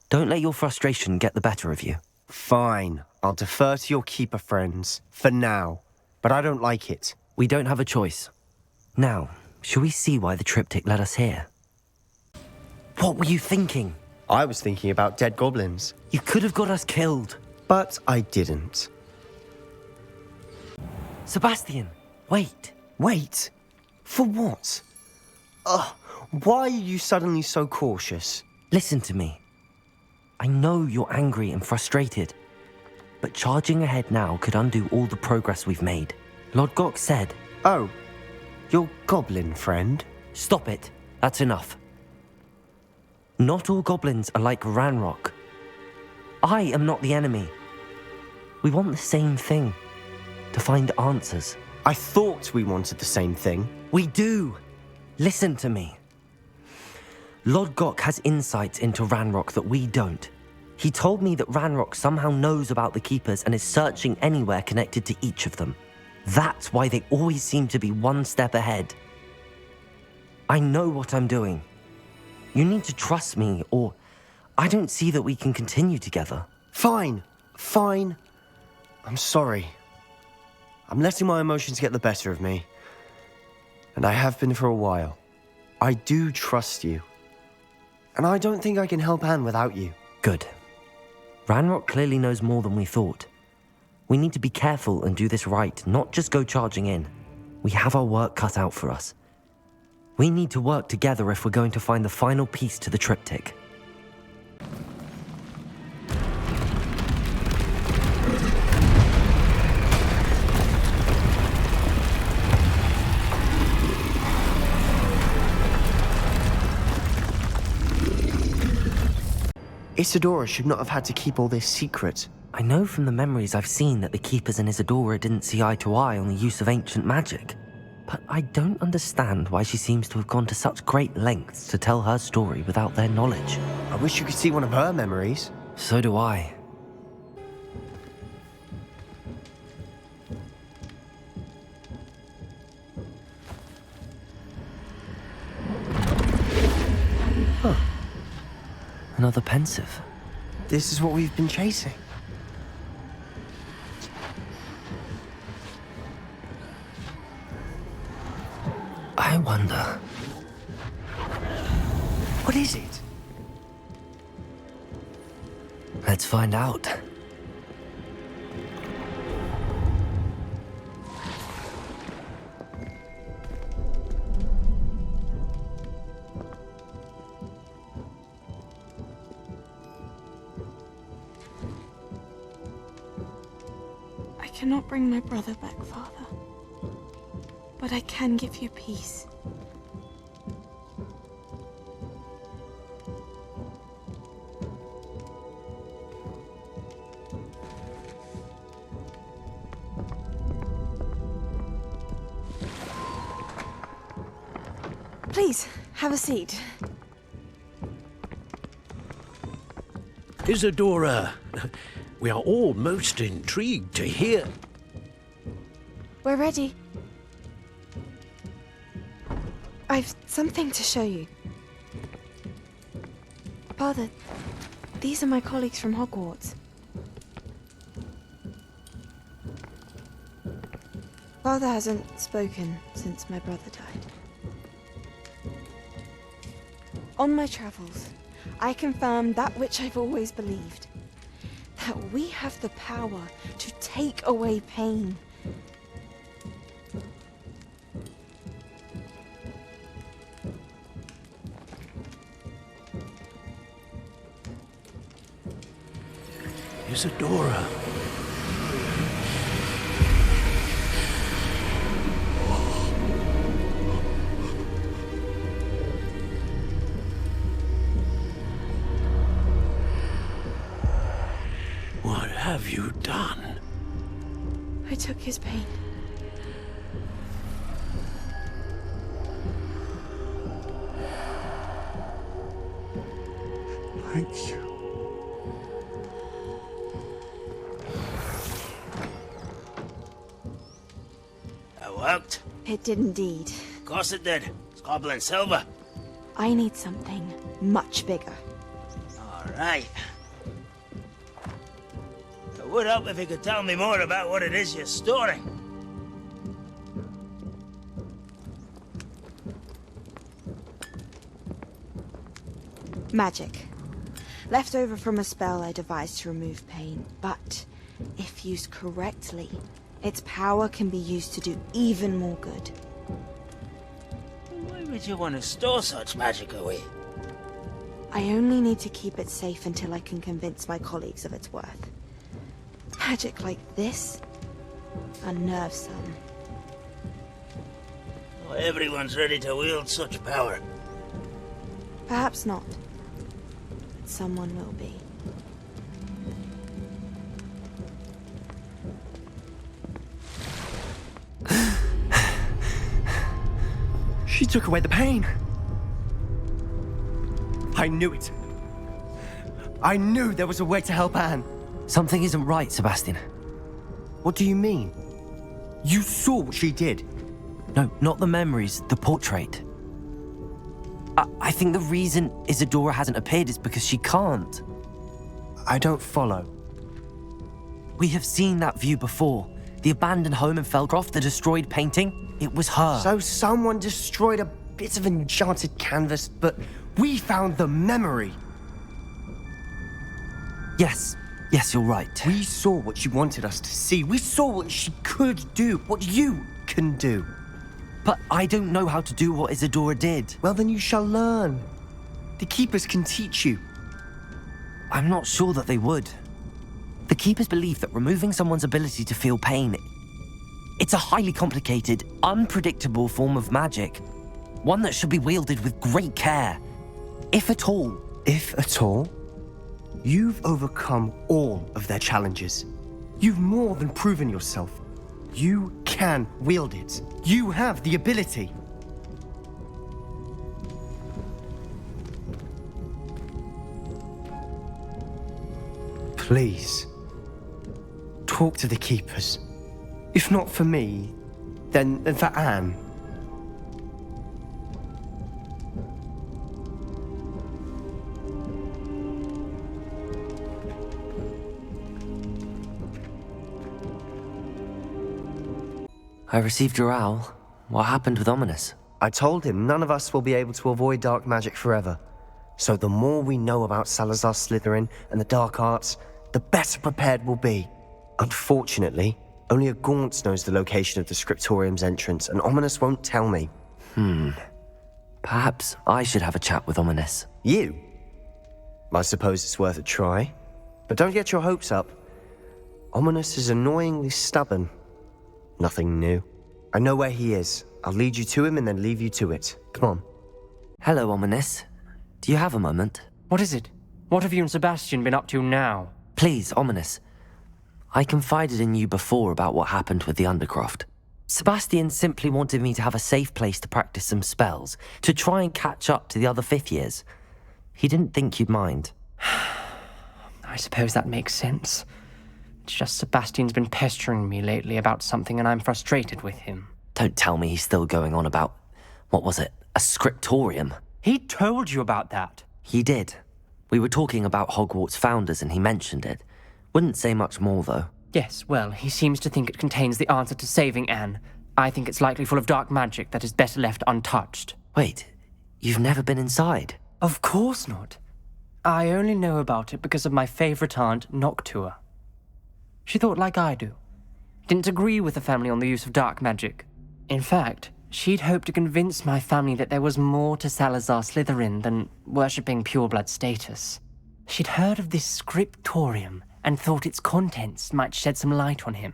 Don't let your frustration get the better of you. Fine. I'll defer to your keeper friends, for now. But I don't like it. We don't have a choice. Now, shall we see why the triptych led us here? What were you thinking? I was thinking about dead goblins. You could have got us killed. But I didn't. Sebastian, wait. Wait? For what? Why are you suddenly so cautious? Listen to me. I know you're angry and frustrated, but charging ahead now could undo all the progress we've made. Lodgok said... Oh, your goblin friend? Stop it. That's enough. Not all goblins are like Ranrock. I am not the enemy. We want the same thing. To find answers. I thought we wanted the same thing. We do. Listen to me. Lodgok has insights into Ranrock that we don't. He told me that Ranrock somehow knows about the Keepers and is searching anywhere connected to each of them. That's why they always seem to be one step ahead. I know what I'm doing. You need to trust me, or I don't see that we can continue together. Fine. I'm sorry. I'm letting my emotions get the better of me. And I have been for a while. I do trust you. And I don't think I can help Anne without you. Good. Ranrock clearly knows more than we thought. We need to be careful and do this right, not just go charging in. We have our work cut out for us. We need to work together if we're going to find the final piece to the triptych. Isadora should not have had to keep all this secret. I know from the memories I've seen that the Keepers and Isadora didn't see eye to eye on the use of ancient magic. But I don't understand why she seems to have gone to such great lengths to tell her story without their knowledge. I wish you could see one of her memories. So do I. Another pensive. This is what we've been chasing. I wonder... What is it? Let's find out. I cannot bring my brother back, Father. But I can give you peace. Please, have a seat. Isadora, we are all most intrigued to hear. We're ready. I've something to show you. Father, these are my colleagues from Hogwarts. Father hasn't spoken since my brother died. On my travels, I confirmed that which I've always believed. That we have the power to take away pain. Isadora. What have you done? I took his pain. Thank you. That worked. It did indeed. Of course it did. It's goblin silver. I need something much bigger. All right. It would help if you could tell me more about what it is you're storing. Magic. Left over from a spell I devised to remove pain, but if used correctly, its power can be used to do even more good. Why would you want to store such magic away? I only need to keep it safe until I can convince my colleagues of its worth. Magic like this unnerves some. Not everyone's ready to wield such power. Perhaps not. But someone will be. She took away the pain. I knew it. I knew there was a way to help Anne. Something isn't right, Sebastian. What do you mean? You saw what she did. No, not the memories, the portrait. I think the reason Isadora hasn't appeared is because she can't. I don't follow. We have seen that view before. The abandoned home in Feldcroft, the destroyed painting. It was her. So someone destroyed a bit of enchanted canvas, but we found the memory. Yes, you're right. We saw what she wanted us to see. We saw what she could do, what you can do. But I don't know how to do what Isadora did. Well, then you shall learn. The Keepers can teach you. I'm not sure that they would. The Keepers believe that removing someone's ability to feel pain, it's a highly complicated, unpredictable form of magic. One that should be wielded with great care. If at all. If at all? You've overcome all of their challenges. You've more than proven yourself. You can wield it. You have the ability. Please, talk to the Keepers. If not for me, then for Anne. I received your owl. What happened with Ominous? I told him none of us will be able to avoid dark magic forever. So the more we know about Salazar Slytherin and the dark arts, the better prepared we'll be. Unfortunately, only a Gaunt knows the location of the Scriptorium's entrance, and Ominous won't tell me. Perhaps I should have a chat with Ominous. You? I suppose it's worth a try. But don't get your hopes up. Ominous is annoyingly stubborn. Nothing new. I know where he is. I'll lead you to him and then leave you to it. Come on. Hello, Ominous. Do you have a moment? What is it? What have you and Sebastian been up to now? Please, Ominous. I confided in you before about what happened with the Undercroft. Sebastian simply wanted me to have a safe place to practice some spells, to try and catch up to the other fifth years. He didn't think you'd mind. I suppose that makes sense. It's just Sebastian's been pestering me lately about something and I'm frustrated with him. Don't tell me he's still going on about, what was it, a scriptorium? He told you about that. He did. We were talking about Hogwarts founders and he mentioned it. Wouldn't say much more, though. Yes, well, he seems to think it contains the answer to saving Anne. I think it's likely full of dark magic that is better left untouched. Wait, you've never been inside? Of course not. I only know about it because of my favorite aunt, Noctua. She thought like I do. Didn't agree with the family on the use of dark magic. In fact, she'd hoped to convince my family that there was more to Salazar Slytherin than worshipping pureblood status. She'd heard of this scriptorium and thought its contents might shed some light on him.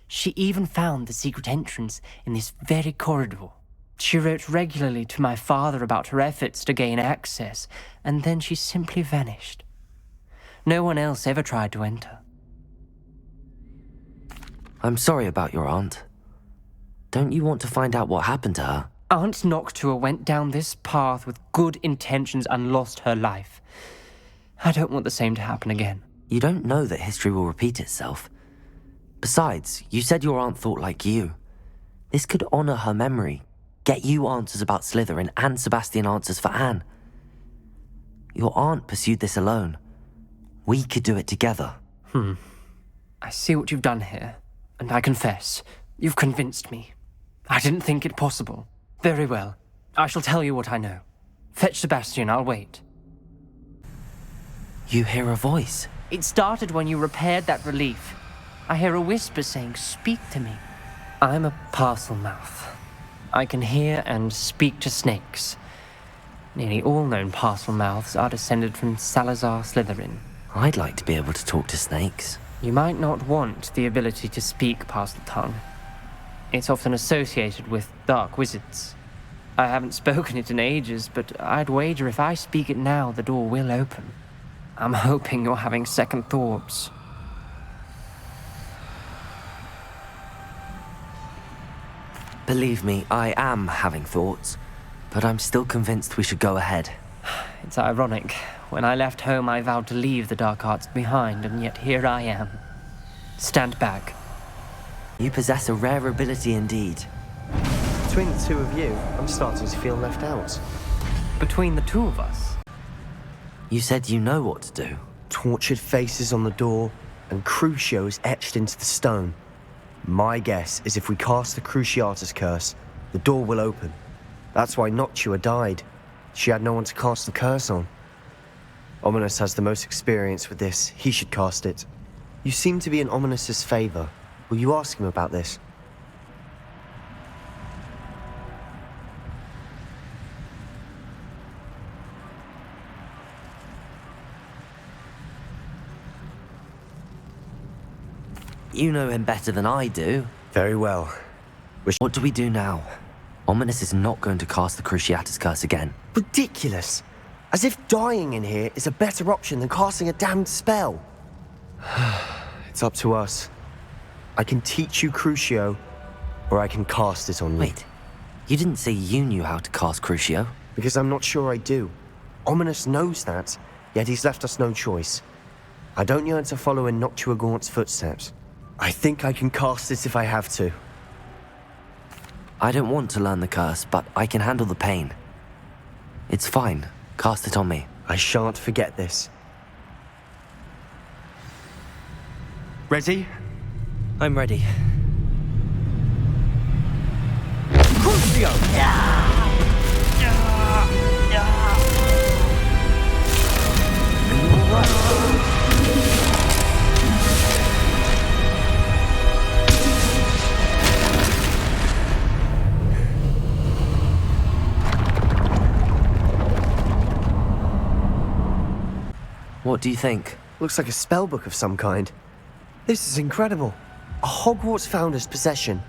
She even found the secret entrance in this very corridor. She wrote regularly to my father about her efforts to gain access, and then she simply vanished. No one else ever tried to enter. I'm sorry about your aunt. Don't you want to find out what happened to her? Aunt Noctua went down this path with good intentions and lost her life. I don't want the same to happen again. You don't know that history will repeat itself. Besides, you said your aunt thought like you. This could honor her memory, get you answers about Slytherin and Sebastian answers for Anne. Your aunt pursued this alone. We could do it together. I see what you've done here, and I confess, you've convinced me. I didn't think it possible. Very well. I shall tell you what I know. Fetch Sebastian, I'll wait. You hear a voice? It started when you repaired that relief. I hear a whisper saying, "Speak to me." I'm a parcel mouth. I can hear and speak to snakes. Nearly all known parcel mouths are descended from Salazar Slytherin. I'd like to be able to talk to snakes. You might not want the ability to speak parcel tongue. It's often associated with dark wizards. I haven't spoken it in ages, but I'd wager if I speak it now, the door will open. I'm hoping you're having second thoughts. Believe me, I am having thoughts, but I'm still convinced we should go ahead. It's ironic. When I left home, I vowed to leave the dark arts behind, and yet here I am. Stand back. You possess a rare ability indeed. Between the two of you, I'm starting to feel left out. Between the two of us? You said you know what to do. Tortured faces on the door, and Crucios etched into the stone. My guess is if we cast the Cruciatus curse, the door will open. That's why Noctua died. She had no one to cast the curse on. Ominous has the most experience with this. He should cast it. You seem to be in Ominous's favor. Will you ask him about this? You know him better than I do. Very well. What do we do now? Ominous is not going to cast the Cruciatus curse again. Ridiculous. As if dying in here is a better option than casting a damned spell. It's up to us. I can teach you Crucio, or I can cast it on you. Wait, you didn't say you knew how to cast Crucio? Because I'm not sure I do. Ominous knows that, yet he's left us no choice. I don't yearn to follow in Noctua Gaunt's footsteps. I think I can cast it if I have to. I don't want to learn the curse, but I can handle the pain. It's fine. Cast it on me. I shan't forget this. Ready? I'm ready. to go. What do you think? Looks like a spellbook of some kind. This is incredible. A Hogwarts founder's possession.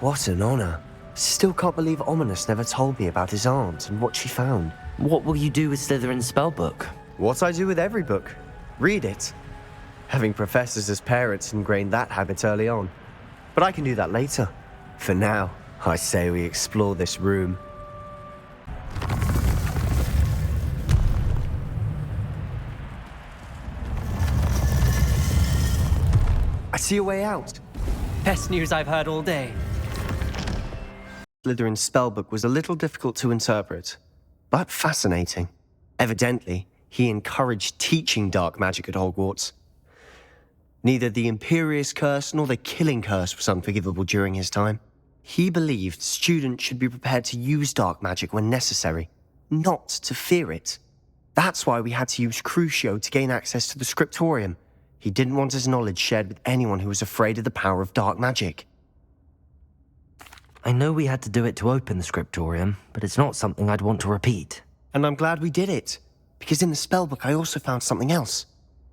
What an honor. Still can't believe Ominous never told me about his aunt and what she found. What will you do with Slytherin's spellbook? What I do with every book. Read it. Having professors as parents ingrained that habit early on. But I can do that later. For now, I say we explore this room. I see a way out. Best news I've heard all day. Slytherin's spellbook was a little difficult to interpret, but fascinating. Evidently, he encouraged teaching dark magic at Hogwarts. Neither the Imperious Curse nor the Killing Curse was unforgivable during his time. He believed students should be prepared to use dark magic when necessary, not to fear it. That's why we had to use Crucio to gain access to the Scriptorium. He didn't want his knowledge shared with anyone who was afraid of the power of dark magic. I know we had to do it to open the Scriptorium, but it's not something I'd want to repeat. And I'm glad we did it, because in the spellbook I also found something else.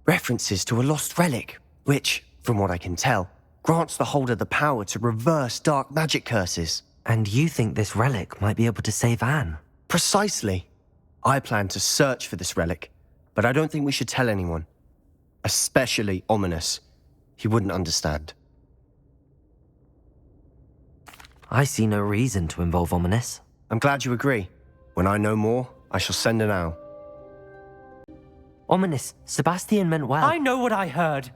References to a lost relic, which, from what I can tell, grants the holder the power to reverse dark magic curses. And you think this relic might be able to save Anne? Precisely. I plan to search for this relic, but I don't think we should tell anyone. Especially Ominous. He wouldn't understand. I see no reason to involve Ominous. I'm glad you agree. When I know more, I shall send an owl. Ominous, Sebastian meant well. I know what I heard.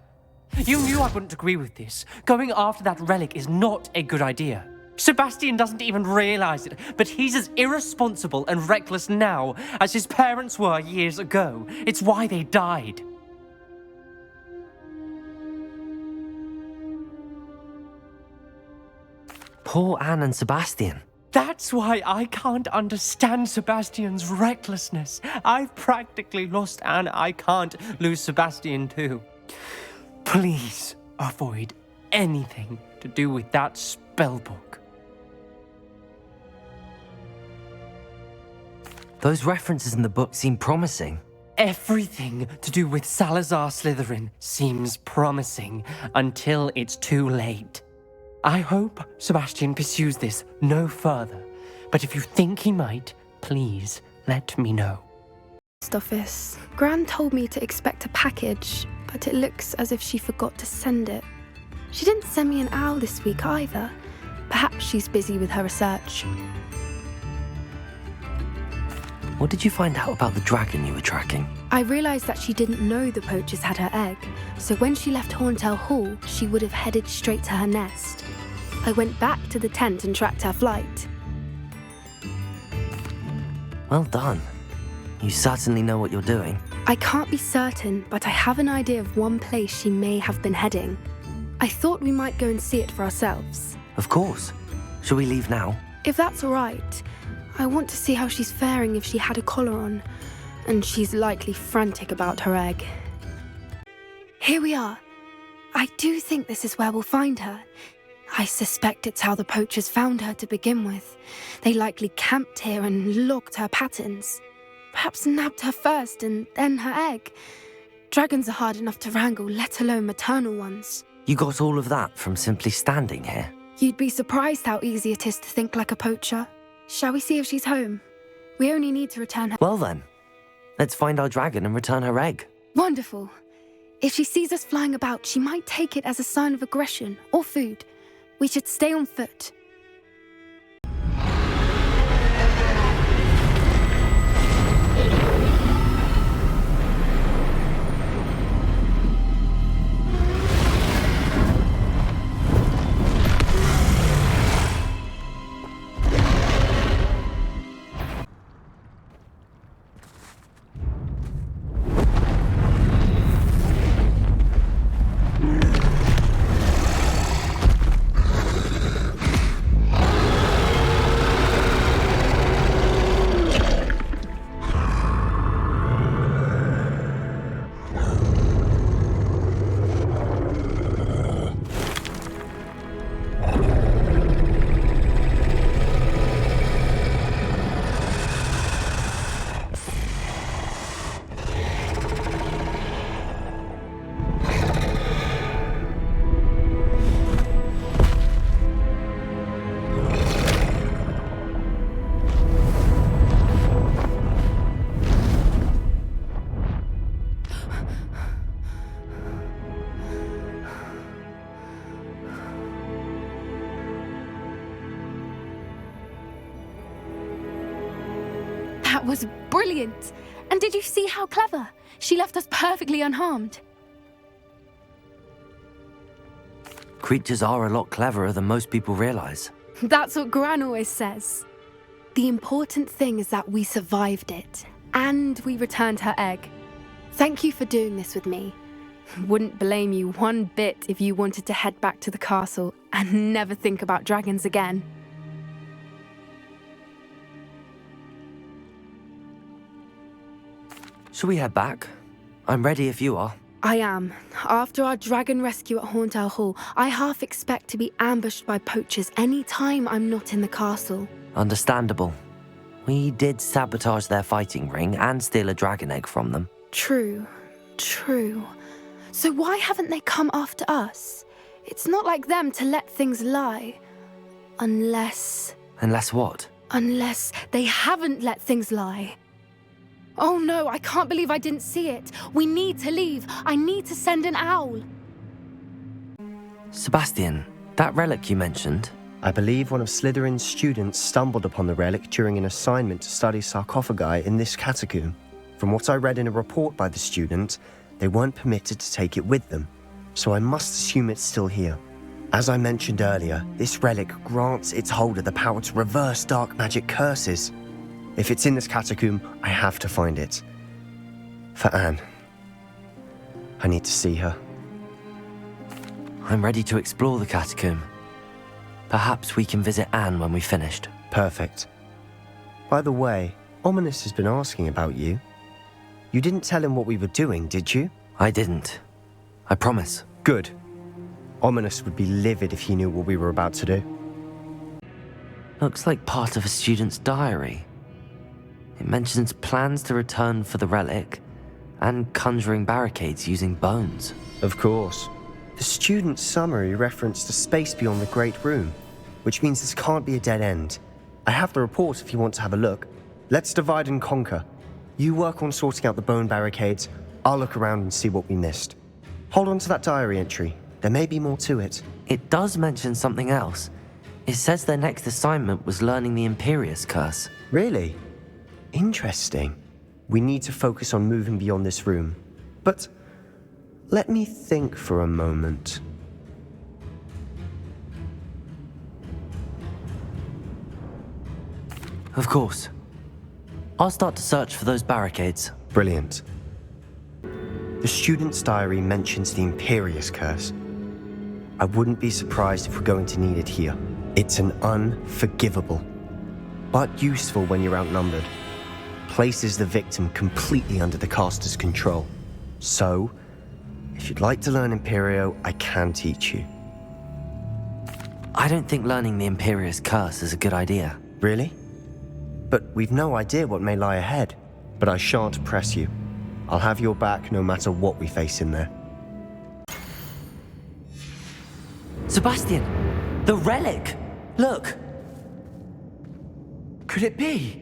You knew I wouldn't agree with this. Going after that relic is not a good idea. Sebastian doesn't even realize it, but he's as irresponsible and reckless now as his parents were years ago. It's why they died. Poor Anne and Sebastian. That's why I can't understand Sebastian's recklessness. I've practically lost Anne. I can't lose Sebastian too. Please avoid anything to do with that spellbook. Those references in the book seem promising. Everything to do with Salazar Slytherin seems promising until it's too late. I hope Sebastian pursues this no further, but if you think he might, please let me know. Post office. Gran told me to expect a package, but it looks as if she forgot to send it. She didn't send me an owl this week either. Perhaps she's busy with her research. What did you find out about the dragon you were tracking? I realised that she didn't know the poachers had her egg, so when she left Horntail Hall, she would have headed straight to her nest. I went back to the tent and tracked her flight. Well done. You certainly know what you're doing. I can't be certain, but I have an idea of one place she may have been heading. I thought we might go and see it for ourselves. Of course. Shall we leave now? If that's all right. I want to see how she's faring if she had a collar on, and she's likely frantic about her egg. Here we are. I do think this is where we'll find her. I suspect it's how the poachers found her to begin with. They likely camped here and logged her patterns. Perhaps nabbed her first and then her egg. Dragons are hard enough to wrangle, let alone maternal ones. You got all of that from simply standing here? You'd be surprised how easy it is to think like a poacher. Shall we see if she's home? We only need to return her. Well then, let's find our dragon and return her egg. Wonderful. If she sees us flying about, she might take it as a sign of aggression or food. We should stay on foot. That was brilliant. And did you see how clever? She left us perfectly unharmed. Creatures are a lot cleverer than most people realize. That's what Gran always says. The important thing is that we survived it, and we returned her egg. Thank you for doing this with me. Wouldn't blame you one bit if you wanted to head back to the castle and never think about dragons again. Shall we head back? I'm ready if you are. I am. After our dragon rescue at Hauntel Hall, I half expect to be ambushed by poachers any time I'm not in the castle. Understandable. We did sabotage their fighting ring and steal a dragon egg from them. True. So why haven't they come after us? It's not like them to let things lie. Unless what? Unless they haven't let things lie. Oh no, I can't believe I didn't see it. We need to leave. I need to send an owl. Sebastian, that relic you mentioned. I believe one of Slytherin's students stumbled upon the relic during an assignment to study sarcophagi in this catacomb. From what I read in a report by the student, they weren't permitted to take it with them, so I must assume it's still here. As I mentioned earlier, this relic grants its holder the power to reverse dark magic curses. If it's in this catacomb, I have to find it. For Anne. I need to see her. I'm ready to explore the catacomb. Perhaps we can visit Anne when we've finished. Perfect. By the way, Ominous has been asking about you. You didn't tell him what we were doing, did you? I didn't. I promise. Good. Ominous would be livid if he knew what we were about to do. Looks like part of a student's diary. It mentions plans to return for the relic and conjuring barricades using bones. Of course. The student's summary referenced a space beyond the Great Room, which means this can't be a dead end. I have the report if you want to have a look. Let's divide and conquer. You work on sorting out the bone barricades. I'll look around and see what we missed. Hold on to that diary entry. There may be more to it. It does mention something else. It says their next assignment was learning the Imperius Curse. Really? Interesting. We need to focus on moving beyond this room. But let me think for a moment. Of course. I'll start to search for those barricades. Brilliant. The student's diary mentions the Imperius Curse. I wouldn't be surprised if we're going to need it here. It's an unforgivable, but useful when you're outnumbered. Places the victim completely under the caster's control. So, if you'd like to learn Imperio, I can teach you. I don't think learning the Imperius Curse is a good idea. Really? But we've no idea what may lie ahead. But I shan't press you. I'll have your back no matter what we face in there. Sebastian! The relic! Look! Could it be?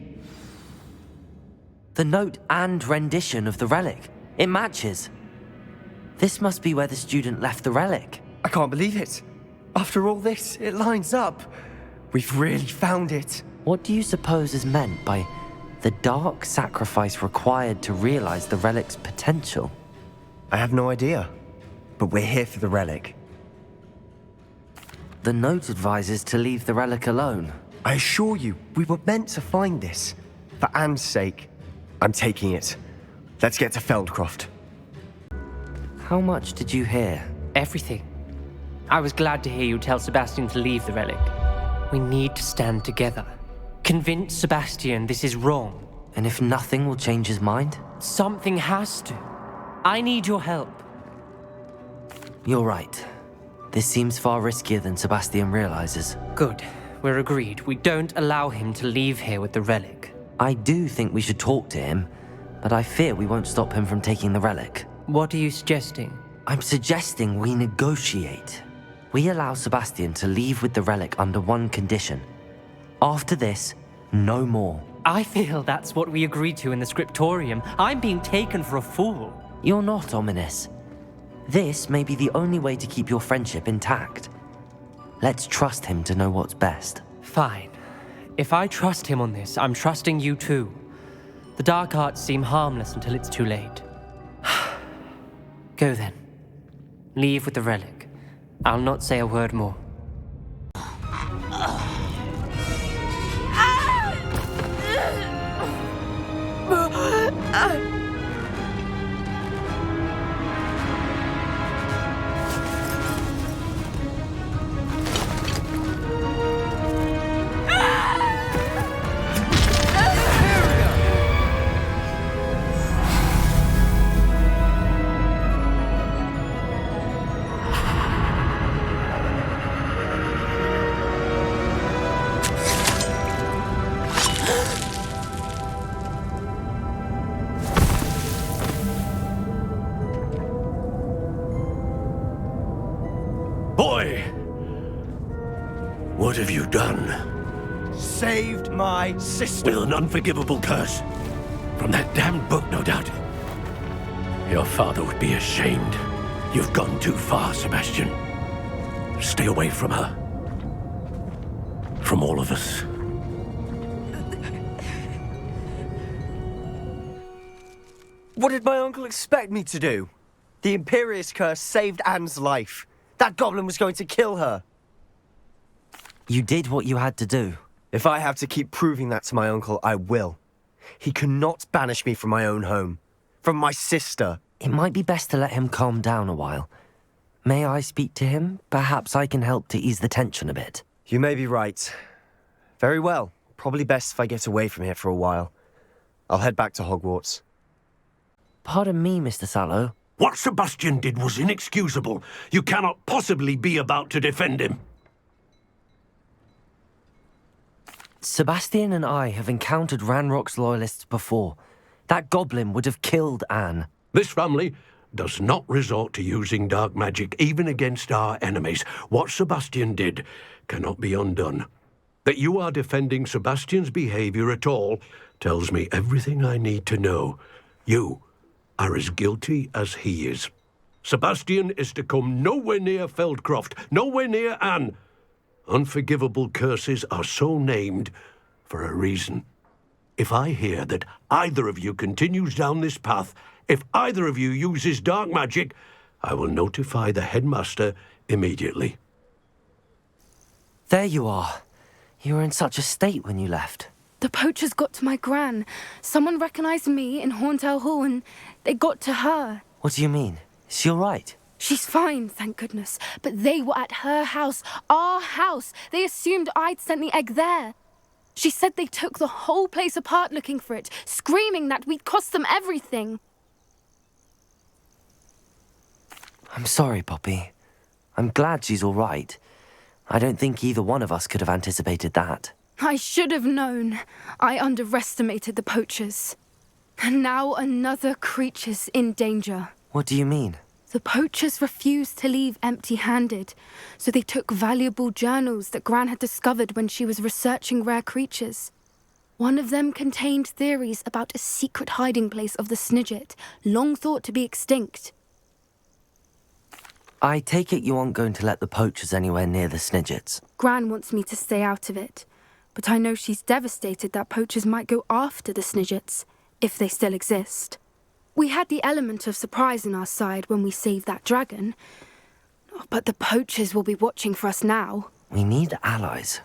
The note and rendition of the relic. It matches. This must be where the student left the relic. I can't believe it. After all this, it lines up. We've really found it. What do you suppose is meant by the dark sacrifice required to realize the relic's potential? I have no idea, but we're here for the relic. The note advises to leave the relic alone. I assure you, we were meant to find this. For Anne's sake, I'm taking it. Let's get to Feldcroft. How much did you hear? Everything. I was glad to hear you tell Sebastian to leave the relic. We need to stand together. Convince Sebastian this is wrong. And if nothing will change his mind? Something has to. I need your help. You're right. This seems far riskier than Sebastian realizes. Good. We're agreed. We don't allow him to leave here with the relic. I do think we should talk to him, but I fear we won't stop him from taking the relic. What are you suggesting? I'm suggesting we negotiate. We allow Sebastian to leave with the relic under one condition. After this, no more. I feel that's what we agreed to in the scriptorium. I'm being taken for a fool. You're not, Ominous. This may be the only way to keep your friendship intact. Let's trust him to know what's best. Fine. If I trust him on this, I'm trusting you too. The dark arts seem harmless until it's too late. Go then. Leave with the relic. I'll not say a word more. Boy! What have you done? Saved my sister. With an unforgivable curse. From that damned book, no doubt. Your father would be ashamed. You've gone too far, Sebastian. Stay away from her. From all of us. What did my uncle expect me to do? The Imperious curse saved Anne's life. That goblin was going to kill her. You did what you had to do. If I have to keep proving that to my uncle, I will. He cannot banish me from my own home. From my sister. It might be best to let him calm down a while. May I speak to him? Perhaps I can help to ease the tension a bit. You may be right. Very well. Probably best if I get away from here for a while. I'll head back to Hogwarts. Pardon me, Mr. Sallow. What Sebastian did was inexcusable. You cannot possibly be about to defend him. Sebastian and I have encountered Ranrock's loyalists before. That goblin would have killed Anne. This family does not resort to using dark magic, even against our enemies. What Sebastian did cannot be undone. That you are defending Sebastian's behavior at all tells me everything I need to know. You are as guilty as he is. Sebastian is to come nowhere near Feldcroft, nowhere near Anne. Unforgivable curses are so named for a reason. If I hear that either of you continues down this path, if either of you uses dark magic, I will notify the headmaster immediately. There you are. You were in such a state when you left. The poachers got to my gran. Someone recognized me in Horntail Hall and they got to her. What do you mean? Is she all right? She's fine, thank goodness. But they were at her house, our house. They assumed I'd sent the egg there. She said they took the whole place apart looking for it, screaming that we'd cost them everything. I'm sorry, Poppy. I'm glad she's all right. I don't think either one of us could have anticipated that. I should have known. I underestimated the poachers. And now another creature's in danger. What do you mean? The poachers refused to leave empty-handed, so they took valuable journals that Gran had discovered when she was researching rare creatures. One of them contained theories about a secret hiding place of the Snidget, long thought to be extinct. I take it you aren't going to let the poachers anywhere near the Snidgets. Gran wants me to stay out of it, but I know she's devastated that poachers might go after the Snidgets, if they still exist. We had the element of surprise on our side when we saved that dragon, but the poachers will be watching for us now. We need allies.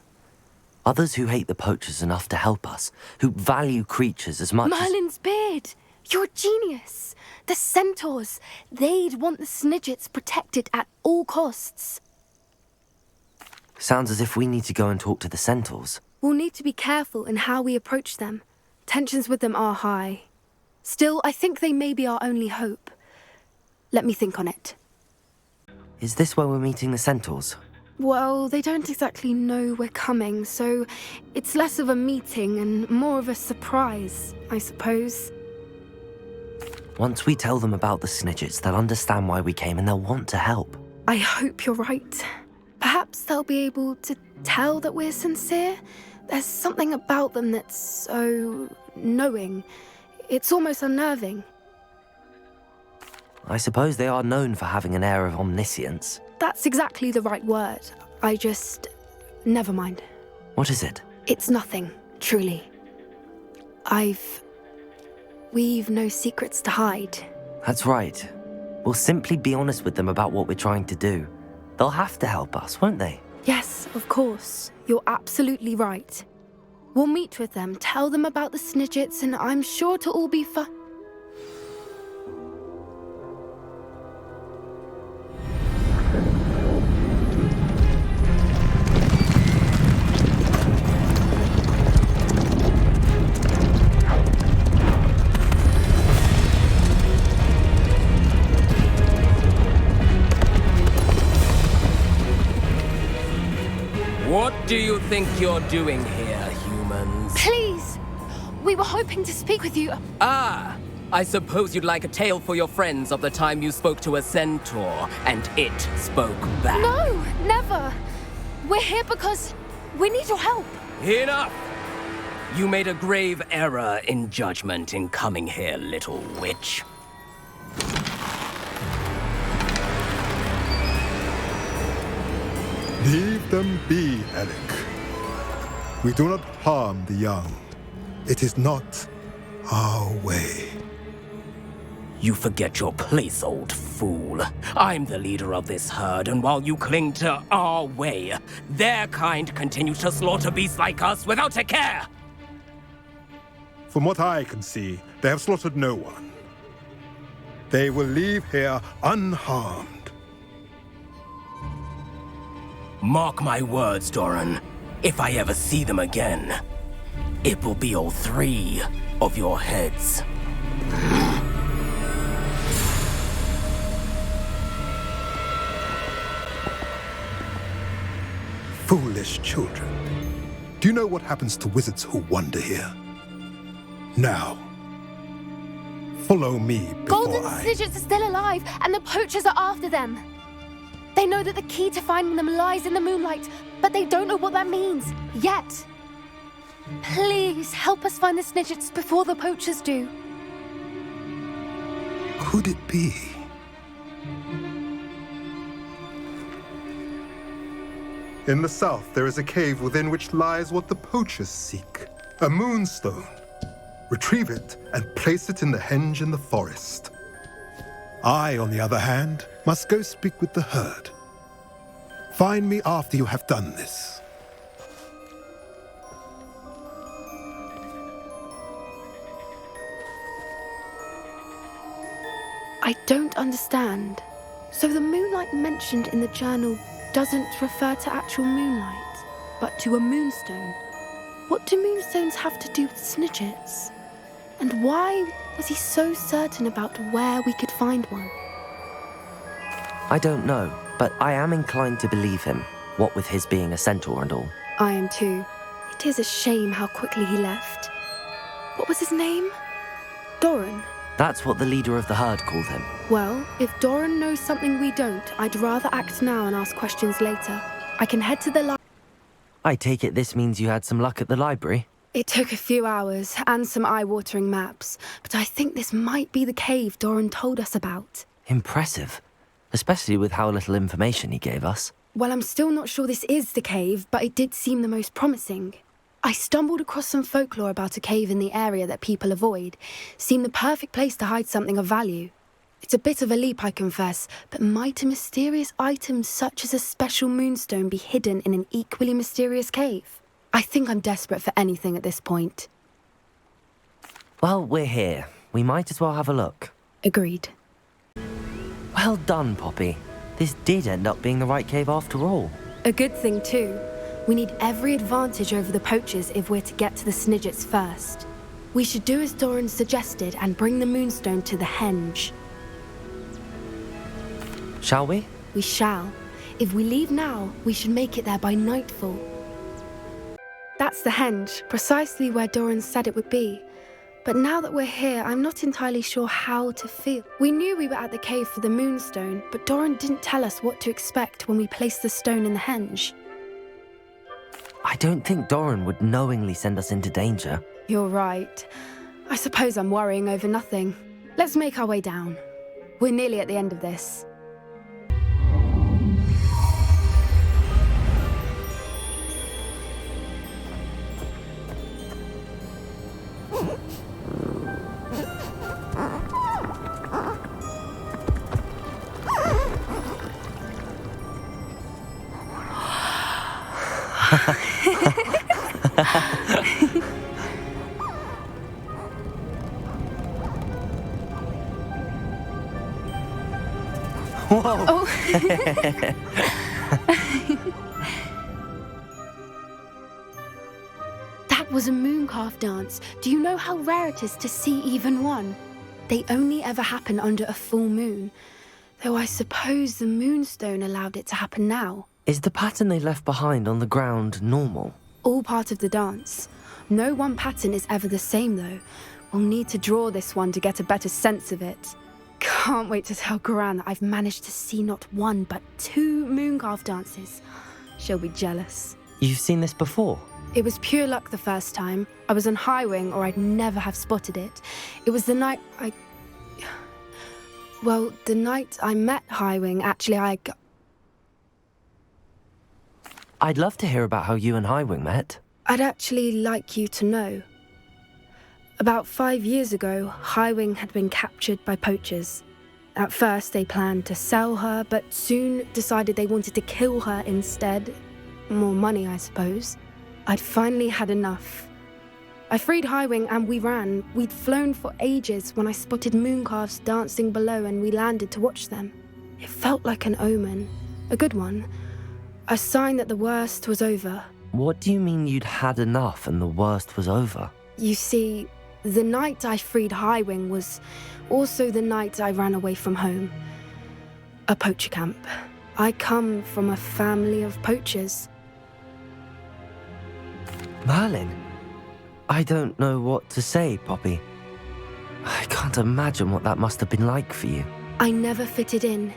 Others who hate the poachers enough to help us, who value creatures as much Merlin's beard! You're a genius! The centaurs! They'd want the Snidgets protected at all costs. Sounds as if we need to go and talk to the centaurs. We'll need to be careful in how we approach them. Tensions with them are high. Still, I think they may be our only hope. Let me think on it. Is this where we're meeting the centaurs? Well, they don't exactly know we're coming, so it's less of a meeting and more of a surprise, I suppose. Once we tell them about the Snidgets, they'll understand why we came and they'll want to help. I hope you're right. Perhaps they'll be able to tell that we're sincere. There's something about them that's so knowing. It's almost unnerving. I suppose they are known for having an air of omniscience. That's exactly the right word. Never mind. What is it? It's nothing, truly. I've We've no secrets to hide. That's right. We'll simply be honest with them about what we're trying to do. They'll have to help us, won't they? Yes, of course. You're absolutely right. We'll meet with them, tell them about the Snidgets, and I'm sure it'll all be fun. What do you think you're doing here, humans? Please! We were hoping to speak with you. Ah! I suppose you'd like a tale for your friends of the time you spoke to a centaur, and it spoke back. No, never! We're here because we need your help. Enough! You made a grave error in judgment in coming here, little witch. Leave them be, Alec. We do not harm the young. It is not our way. You forget your place, old fool. I'm the leader of this herd, and while you cling to our way, their kind continues to slaughter beasts like us without a care! From what I can see, they have slaughtered no one. They will leave here unharmed. Mark my words, Doran. If I ever see them again, it will be all 3 of your heads. Foolish children. Do you know what happens to wizards who wander here? Now, follow me before Golden Snidgets are still alive, and the poachers are after them. They know that the key to finding them lies in the moonlight, but they don't know what that means, yet. Please, help us find the Snidgets before the poachers do. Could it be? In the south, there is a cave within which lies what the poachers seek. A moonstone. Retrieve it and place it in the henge in the forest. I, on the other hand, must go speak with the herd. Find me after you have done this. I don't understand. So the moonlight mentioned in the journal doesn't refer to actual moonlight, but to a moonstone. What do moonstones have to do with Snidgets? And why was he so certain about where we could find one? I don't know, but I am inclined to believe him, what with his being a centaur and all. I am too. It is a shame how quickly he left. What was his name? Doran. That's what the leader of the herd called him. Well, if Doran knows something we don't, I'd rather act now and ask questions later. I can head to the library. I take it this means you had some luck at the library? It took a few hours and some eye-watering maps, but I think this might be the cave Doran told us about. Impressive. Especially with how little information he gave us. Well, I'm still not sure this is the cave, but it did seem the most promising. I stumbled across some folklore about a cave in the area that people avoid. Seemed the perfect place to hide something of value. It's a bit of a leap, I confess, but might a mysterious item such as a special moonstone be hidden in an equally mysterious cave? I think I'm desperate for anything at this point. Well, we're here. We might as well have a look. Agreed. Well done, Poppy. This did end up being the right cave after all. A good thing, too. We need every advantage over the poachers if we're to get to the Snidgets first. We should do as Doran suggested and bring the moonstone to the henge. Shall we? We shall. If we leave now, we should make it there by nightfall. That's the henge, precisely where Doran said it would be. But now that we're here, I'm not entirely sure how to feel. We knew we were at the cave for the moonstone, but Doran didn't tell us what to expect when we placed the stone in the henge. I don't think Doran would knowingly send us into danger. You're right. I suppose I'm worrying over nothing. Let's make our way down. We're nearly at the end of this. Whoa! Oh. That was a mooncalf dance. Do you know how rare it is to see even one? They only ever happen under a full moon. Though I suppose the moonstone allowed it to happen now. Is the pattern they left behind on the ground normal? All part of the dance. No one pattern is ever the same, though. We'll need to draw this one to get a better sense of it. Can't wait to tell Gran that I've managed to see not one, but 2 mooncalf dances. She'll be jealous. You've seen this before? It was pure luck the first time. I was on Highwing, or I'd never have spotted it. It was the night the night I met Highwing, actually, I'd love to hear about how you and Highwing met. I'd actually like you to know. About 5 years ago, Highwing had been captured by poachers. At first, they planned to sell her, but soon decided they wanted to kill her instead. More money, I suppose. I'd finally had enough. I freed Highwing and we ran. We'd flown for ages when I spotted mooncalves dancing below and we landed to watch them. It felt like an omen. A good one. A sign that the worst was over. What do you mean you'd had enough and the worst was over? You see, the night I freed Highwing was also the night I ran away from home. A poacher camp. I come from a family of poachers. Merlin? I don't know what to say, Poppy. I can't imagine what that must have been like for you. I never fitted in,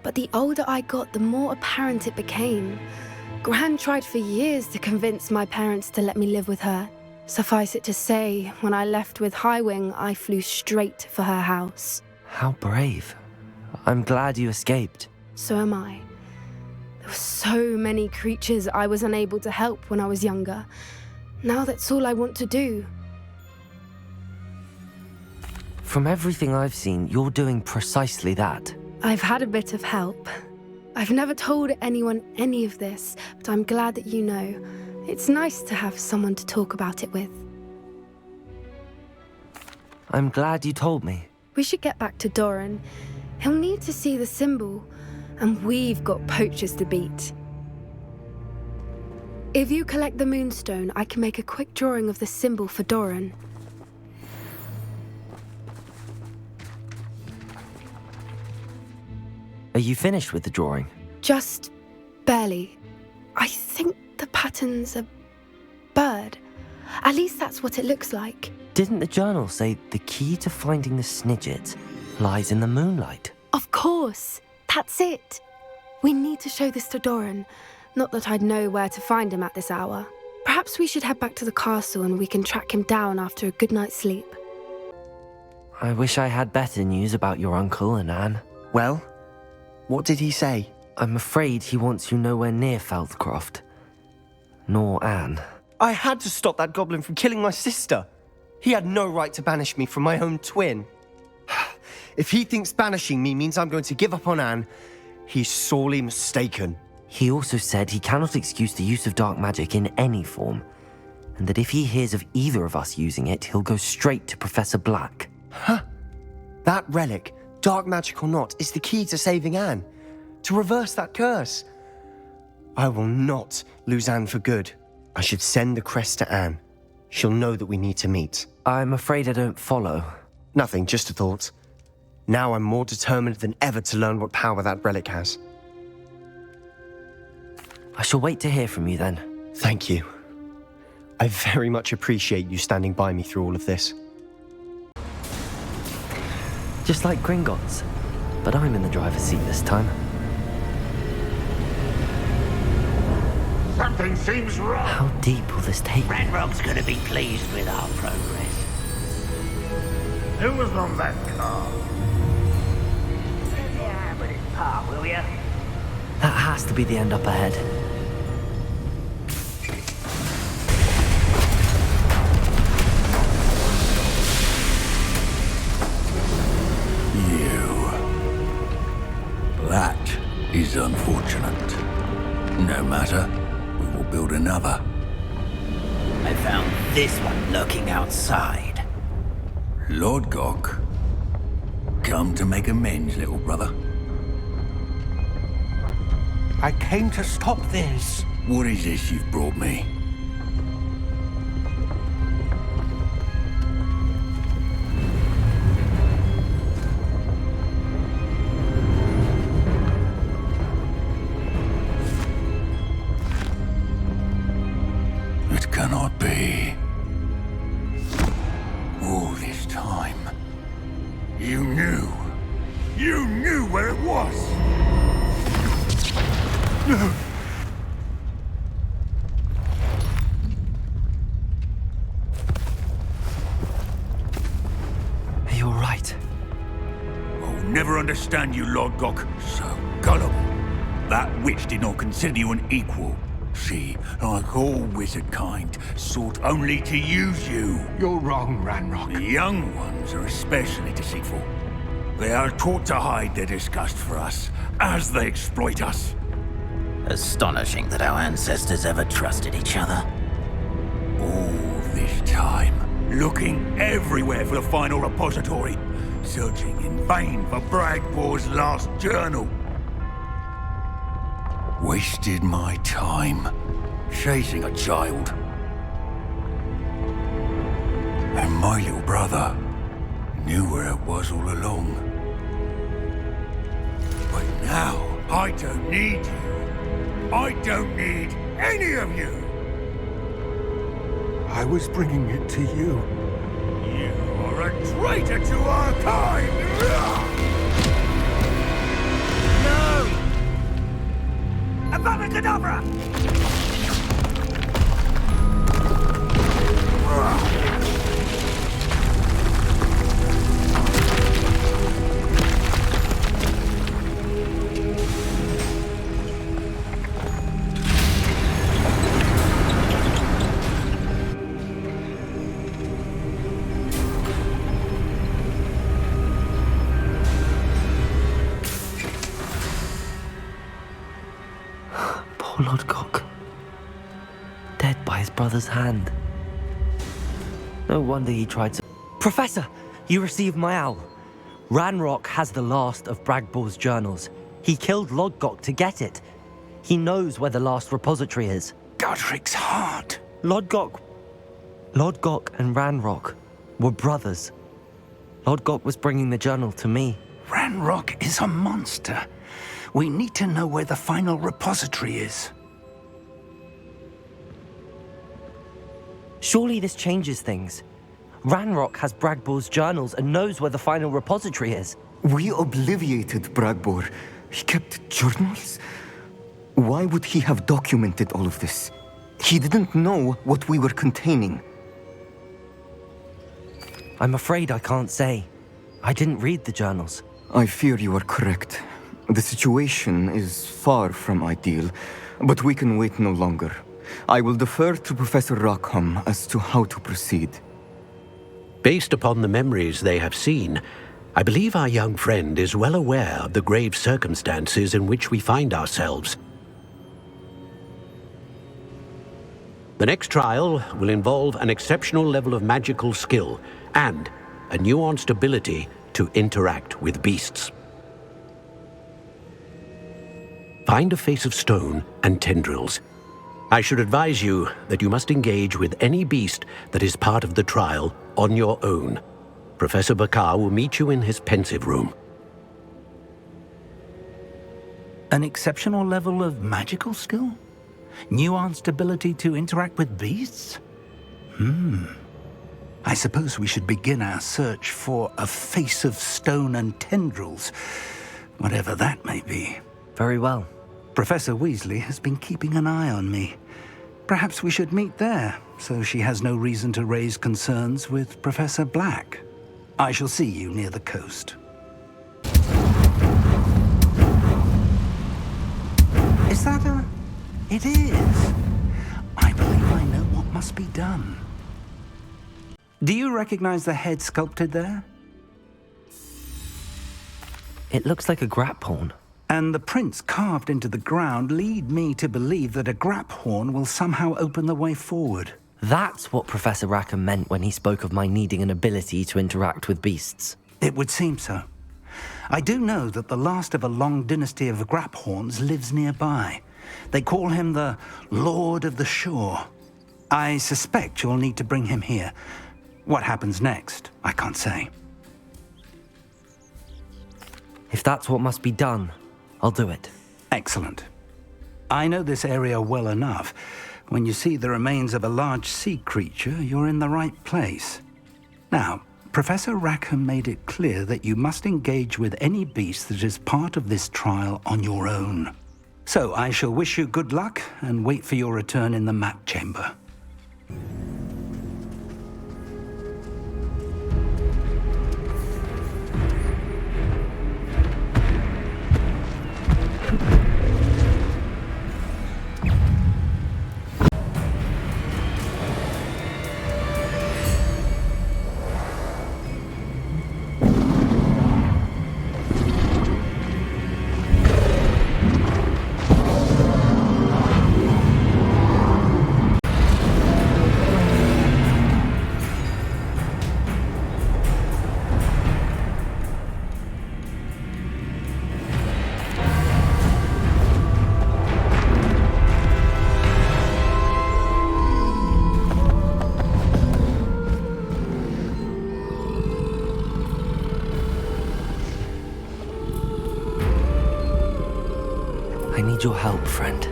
but the older I got, the more apparent it became. Gran tried for years to convince my parents to let me live with her. Suffice it to say, when I left with Highwing, I flew straight for her house. How brave. I'm glad you escaped. So am I. There were so many creatures I was unable to help when I was younger. Now that's all I want to do. From everything I've seen, you're doing precisely that. I've had a bit of help. I've never told anyone any of this, but I'm glad that you know. It's nice to have someone to talk about it with. I'm glad you told me. We should get back to Doran. He'll need to see the symbol, and we've got poachers to beat. If you collect the moonstone, I can make a quick drawing of the symbol for Doran. Are you finished with the drawing? Just barely. I think the pattern's a bird. At least that's what it looks like. Didn't the journal say the key to finding the Snidget lies in the moonlight? Of course. That's it. We need to show this to Doran. Not that I'd know where to find him at this hour. Perhaps we should head back to the castle and we can track him down after a good night's sleep. I wish I had better news about your uncle and Anne. Well, what did he say? I'm afraid he wants you nowhere near Feldcroft. Nor Anne. I had to stop that goblin from killing my sister. He had no right to banish me from my own twin. If he thinks banishing me means I'm going to give up on Anne, he's sorely mistaken. He also said he cannot excuse the use of dark magic in any form, and that if he hears of either of us using it, he'll go straight to Professor Black. Huh? That relic, dark magic or not, is the key to saving Anne. To reverse that curse. I will not lose Anne for good. I should send the crest to Anne. She'll know that we need to meet. I'm afraid I don't follow. Nothing, just a thought. Now I'm more determined than ever to learn what power that relic has. I shall wait to hear from you then. Thank you. I very much appreciate you standing by me through all of this. Just like Gringotts, but I'm in the driver's seat this time. Something seems wrong. How deep will this take? Ranrock's gonna be pleased with our progress. Who was on that car? Yeah, but it's part, will ya? That has to be the end up ahead. That is unfortunate. No matter. We will build another. I found this one lurking outside. Lord Gok, come to make amends, little brother. I came to stop this. What is this you've brought me? It cannot be. All this time, you knew. You knew where it was. No. Are you all right? I'll never understand you, Lord Gok. So gullible. That witch did not consider you an equal. She, like all wizard kind, sought only to use you. You're wrong, Ranrock. The young ones are especially deceitful. They are taught to hide their disgust for us, as they exploit us. Astonishing that our ancestors ever trusted each other. All this time, looking everywhere for the final repository, searching in vain for Bragbor's last journal. Wasted my time, chasing a child. And my little brother knew where it was all along. But now, I don't need you. I don't need any of you. I was bringing it to you. You are a traitor to our kind! No! Avada Poor Lord Gok. Dead by his brother's hand. No wonder he tried to... Professor! You received my owl. Ranrock has the last of Bragbor's journals. He killed Lord Gok to get it. He knows where the last repository is. Godric's heart. Lord Gok and Ranrock were brothers. Lord Gok was bringing the journal to me. Ranrock is a monster. We need to know where the final repository is. Surely this changes things. Ranrock has Bragbor's journals and knows where the final repository is. We obliviated Bragbor. He kept journals? Why would he have documented all of this? He didn't know what we were containing. I'm afraid I can't say. I didn't read the journals. I fear you are correct. The situation is far from ideal, but we can wait no longer. I will defer to Professor Rockham as to how to proceed. Based upon the memories they have seen, I believe our young friend is well aware of the grave circumstances in which we find ourselves. The next trial will involve an exceptional level of magical skill and a nuanced ability to interact with beasts. Find a face of stone and tendrils. I should advise you that you must engage with any beast that is part of the trial on your own. Professor Bakar will meet you in his pensive room. An exceptional level of magical skill? Nuanced ability to interact with beasts? I suppose we should begin our search for a face of stone and tendrils, whatever that may be. Very well. Professor Weasley has been keeping an eye on me. Perhaps we should meet there, so she has no reason to raise concerns with Professor Black. I shall see you near the coast. Is that a... It is. I believe I know what must be done. Do you recognize the head sculpted there? It looks like a grapphorn. And the prints carved into the ground lead me to believe that a grap horn will somehow open the way forward. That's what Professor Rackham meant when he spoke of my needing an ability to interact with beasts. It would seem so. I do know that the last of a long dynasty of grap horns lives nearby. They call him the Lord of the Shore. I suspect you'll need to bring him here. What happens next, I can't say. If that's what must be done, I'll do it. Excellent. I know this area well enough. When you see the remains of a large sea creature, you're in the right place. Now, Professor Rackham made it clear that you must engage with any beast that is part of this trial on your own. So I shall wish you good luck and wait for your return in the map chamber. I need your help, friend.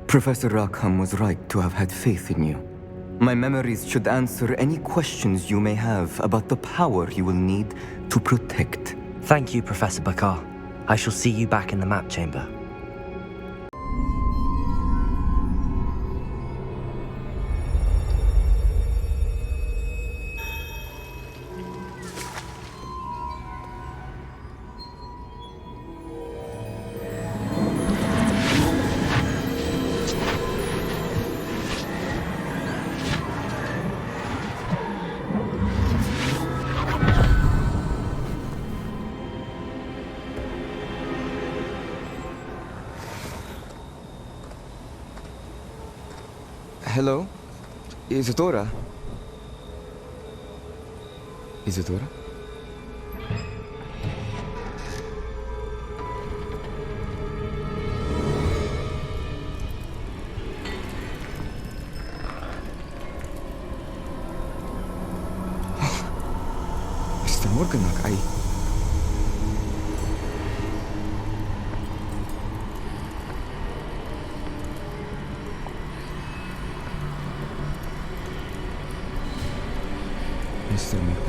Professor Rackham was right to have had faith in you. My memories should answer any questions you may have about the power you will need to protect. Thank you, Professor Bakar. I shall see you back in the map chamber. Hello? Isadora? Isadora? Mr. Morganach, Mr. Morgan?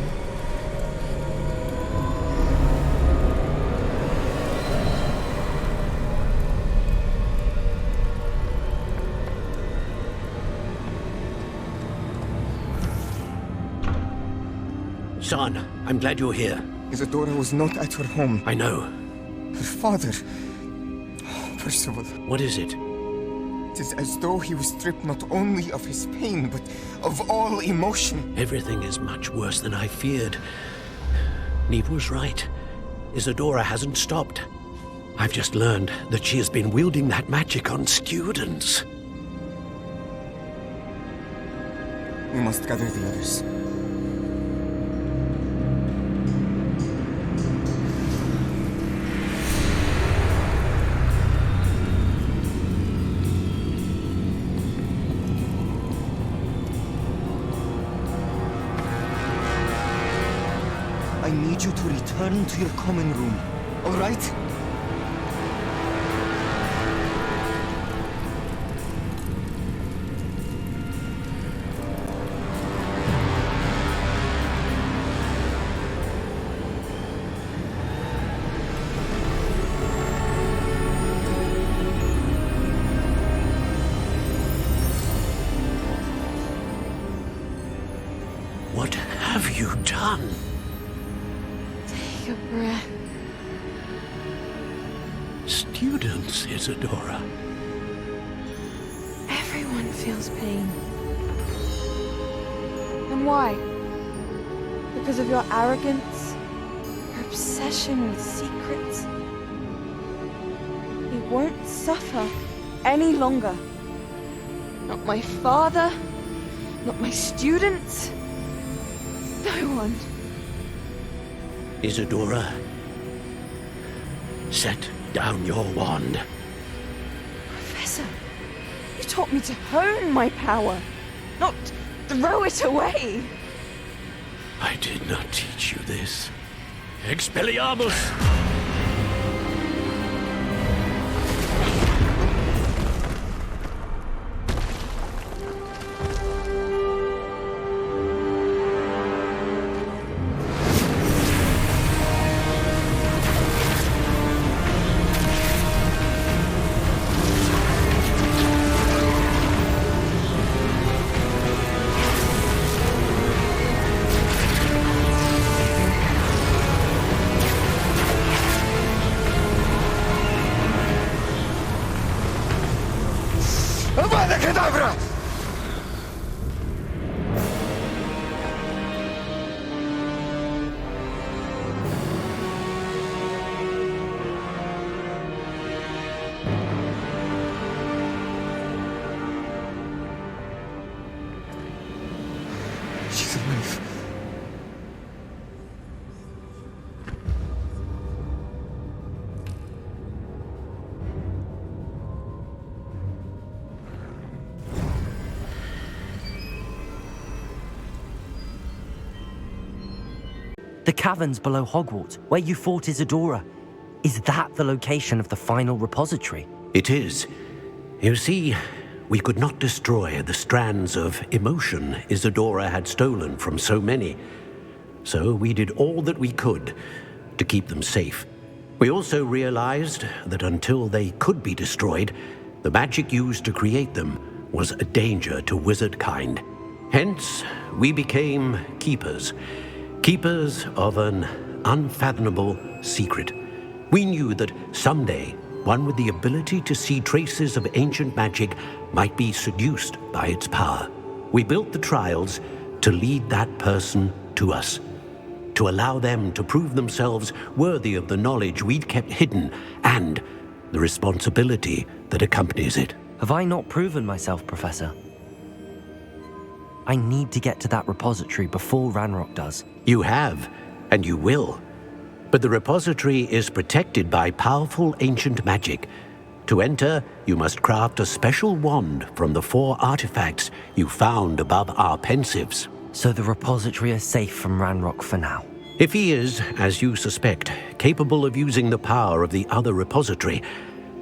Son, I'm glad you're here. Isadora was not at her home. I know. Her father... Percival. What is it? It is as though he was stripped not only of his pain, but of all emotion. Everything is much worse than I feared. Neve was right. Isadora hasn't stopped. I've just learned that she has been wielding that magic on students. We must gather the others. I need you to return to your common room, all right? What have you done? Take a breath. Students, Isadora. Everyone feels pain. And why? Because of your arrogance? Your obsession with secrets? He won't suffer any longer. Not my father, not my students, no one. Isadora, set down your wand. Professor, you taught me to hone my power, not throw it away. I did not teach you this. Expelliarmus! She's alive. The caverns below Hogwarts, where you fought Isadora. Is that the location of the final repository? It is. You see, we could not destroy the strands of emotion Isadora had stolen from so many. So we did all that we could to keep them safe. We also realized that until they could be destroyed, the magic used to create them was a danger to wizard kind. Hence, we became keepers. Keepers of an unfathomable secret. We knew that someday, one with the ability to see traces of ancient magic might be seduced by its power. We built the trials to lead that person to us, to allow them to prove themselves worthy of the knowledge we'd kept hidden and the responsibility that accompanies it. Have I not proven myself, Professor? I need to get to that repository before Ranrock does. You have, and you will. But the repository is protected by powerful ancient magic. To enter, you must craft a special wand from the 4 artifacts you found above our pensives. So the repository is safe from Ranrock for now. If he is, as you suspect, capable of using the power of the other repository,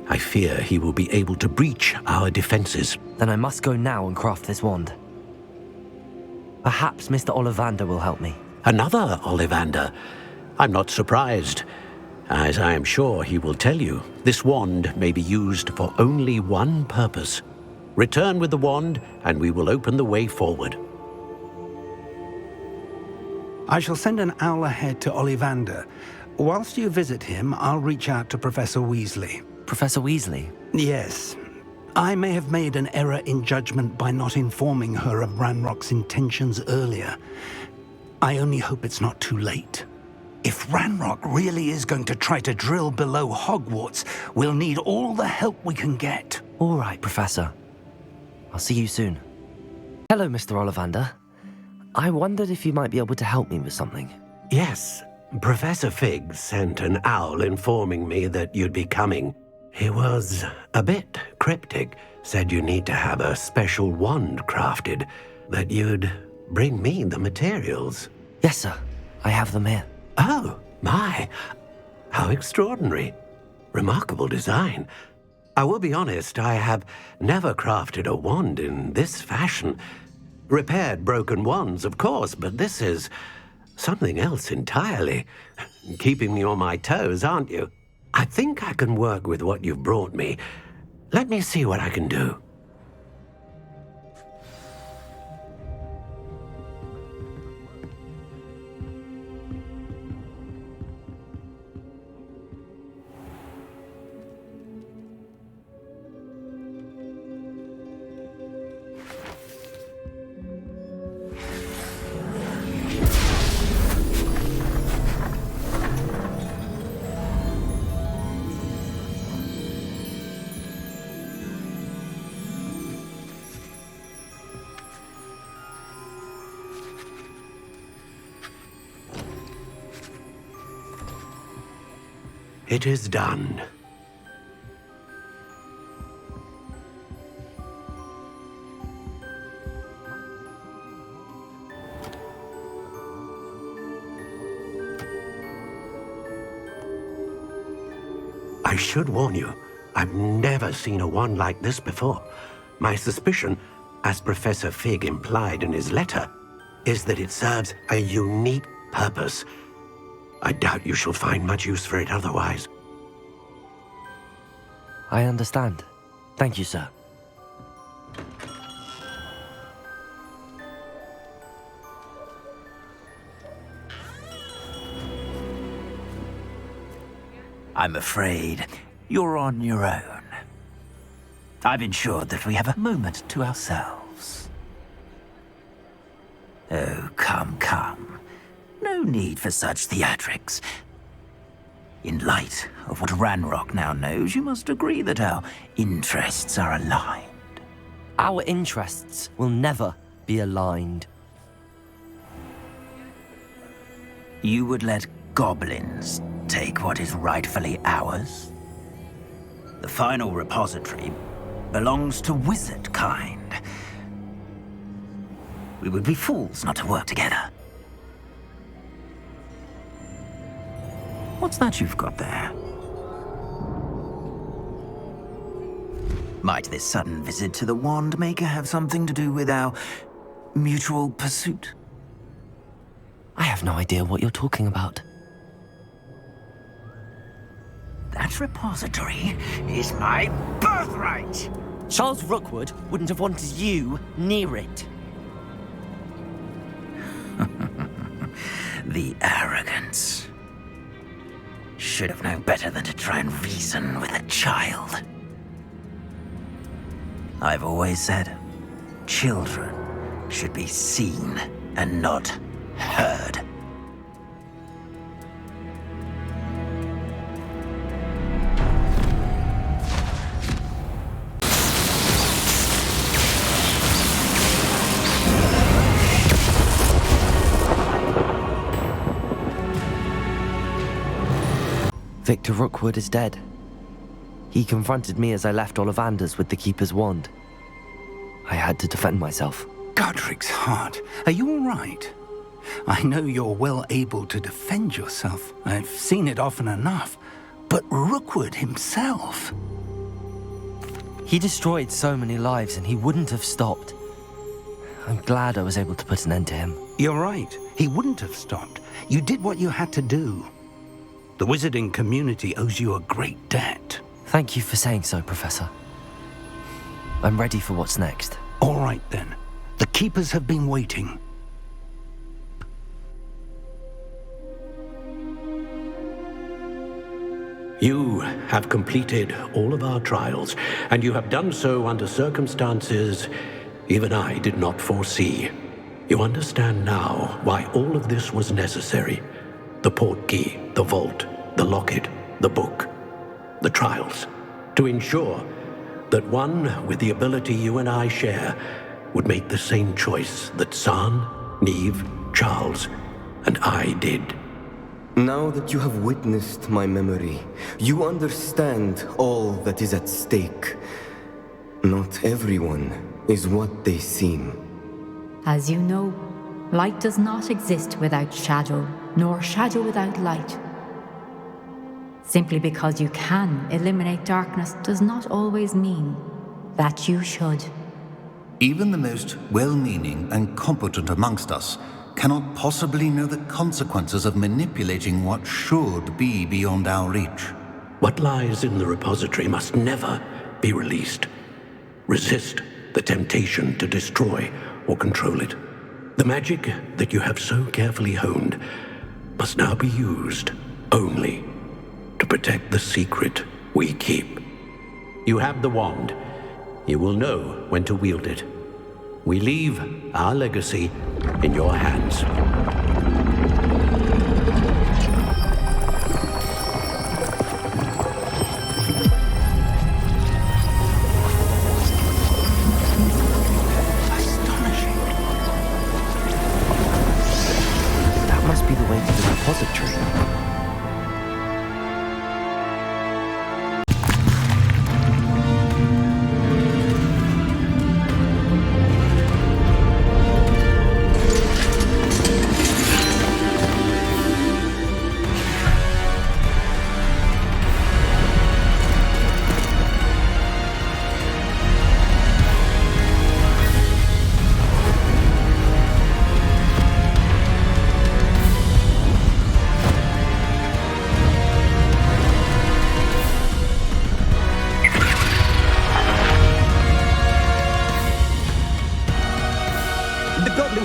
I fear he will be able to breach our defenses. Then I must go now and craft this wand. Perhaps Mr. Ollivander will help me. Another Ollivander? I'm not surprised. As I am sure he will tell you, this wand may be used for only one purpose. Return with the wand, and we will open the way forward. I shall send an owl ahead to Ollivander. Whilst you visit him, I'll reach out to Professor Weasley. Professor Weasley? Yes. I may have made an error in judgment by not informing her of Ranrock's intentions earlier. I only hope it's not too late. If Ranrock really is going to try to drill below Hogwarts, we'll need all the help we can get. All right, Professor. I'll see you soon. Hello, Mr. Ollivander. I wondered if you might be able to help me with something. Yes, Professor Fig sent an owl informing me that you'd be coming. He was a bit cryptic, said you need to have a special wand crafted, that you'd bring me the materials. Yes, sir. I have them here. Oh, my. How extraordinary. Remarkable design. I will be honest, I have never crafted a wand in this fashion. Repaired broken wands, of course, but this is something else entirely. Keeping me on my toes, aren't you? I think I can work with what you've brought me. Let me see what I can do. It is done. I should warn you, I've never seen a wand like this before. My suspicion, as Professor Fig implied in his letter, is that it serves a unique purpose. I doubt you shall find much use for it otherwise. I understand. Thank you, sir. I'm afraid you're on your own. I've ensured that we have a moment to ourselves. Oh, come, come. No need for such theatrics. In light of what Ranrock now knows, you must agree that our interests are aligned. Our interests will never be aligned. You would let goblins take what is rightfully ours? The final repository belongs to wizard kind. We would be fools not to work together. What's that you've got there? Might this sudden visit to the Wand Maker have something to do with our mutual pursuit? I have no idea what you're talking about. That repository is my birthright! Charles Rookwood wouldn't have wanted you near it. The arrogance. Should have known better than to try and reason with a child. I've always said, children should be seen and not heard. Victor Rookwood is dead. He confronted me as I left Ollivander's with the Keeper's wand. I had to defend myself. Godric's heart, are you all right? I know you're well able to defend yourself. I've seen it often enough. But Rookwood himself... He destroyed so many lives and he wouldn't have stopped. I'm glad I was able to put an end to him. You're right. He wouldn't have stopped. You did what you had to do. The wizarding community owes you a great debt. Thank you for saying so, Professor. I'm ready for what's next. All right, then. The Keepers have been waiting. You have completed all of our trials, and you have done so under circumstances even I did not foresee. You understand now why all of this was necessary. The portkey, the vault, the locket, the book, the trials, to ensure that one with the ability you and I share would make the same choice that San, Neve, Charles, and I did. Now that you have witnessed my memory, you understand all that is at stake. Not everyone is what they seem. As you know, Light does not exist without shadow, nor shadow without light. Simply because you can eliminate darkness does not always mean that you should. Even the most well-meaning and competent amongst us cannot possibly know the consequences of manipulating what should be beyond our reach. What lies in the repository must never be released. Resist the temptation to destroy or control it. The magic that you have so carefully honed must now be used only to protect the secret we keep. You have the wand. You will know when to wield it. We leave our legacy in your hands. That must be the way to the repository.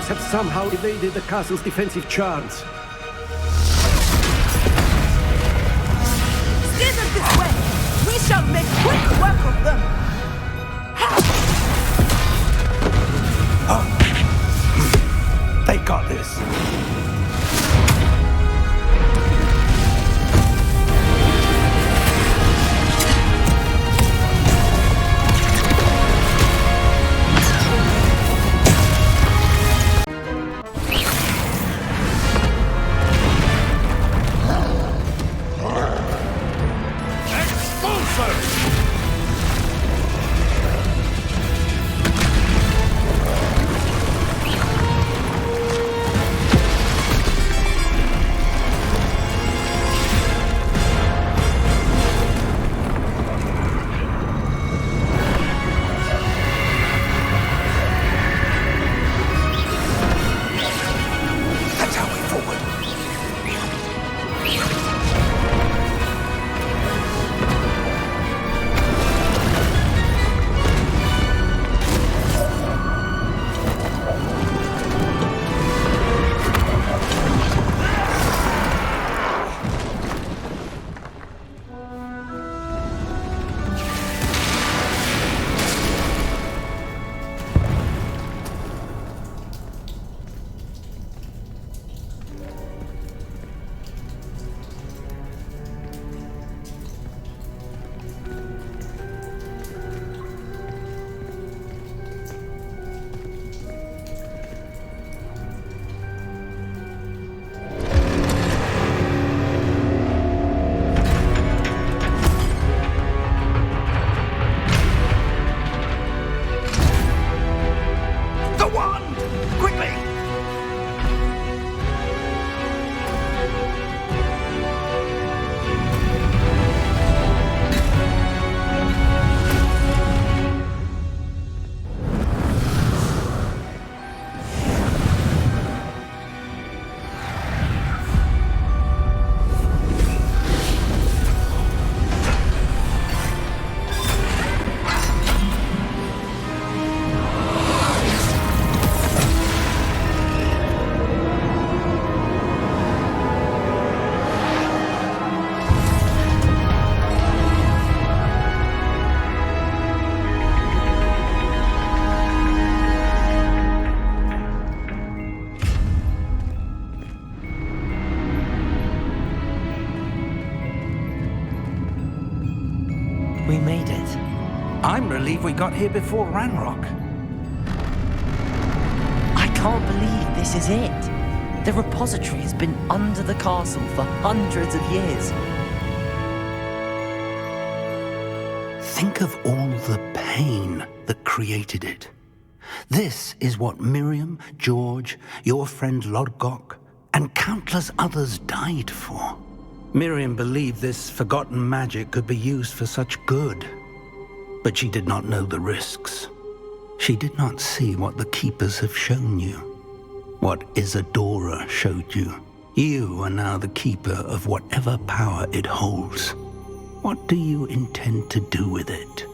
Have somehow evaded the castle's defensive charms. Steer them this way! We shall make quick work of them! They got this. We made it. I'm relieved we got here before Ranrock. I can't believe this is it. The repository has been under the castle for hundreds of years. Think of all the pain that created it. This is what Miriam, George, your friend Lodgok, and countless others died for. Miriam believed this forgotten magic could be used for such good, but she did not know the risks. She did not see what the Keepers have shown you, what Isadora showed you. You are now the Keeper of whatever power it holds. What do you intend to do with it?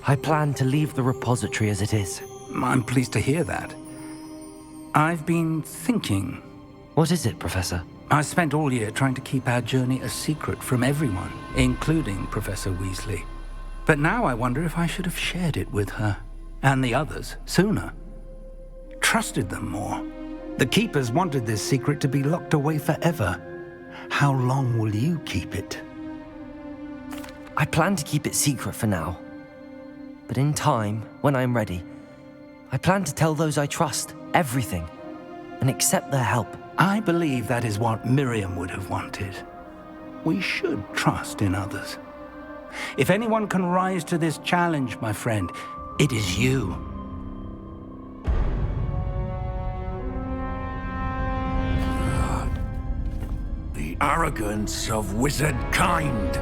I plan to leave the repository as it is. I'm pleased to hear that. I've been thinking. What is it, Professor? I spent all year trying to keep our journey a secret from everyone, including Professor Weasley. But now I wonder if I should have shared it with her, and the others, sooner. Trusted them more. The Keepers wanted this secret to be locked away forever. How long will you keep it? I plan to keep it secret for now. But in time, when I'm ready, I plan to tell those I trust everything and accept their help. I believe that is what Miriam would have wanted. We should trust in others. If anyone can rise to this challenge, my friend, it is you. The arrogance of wizard kind.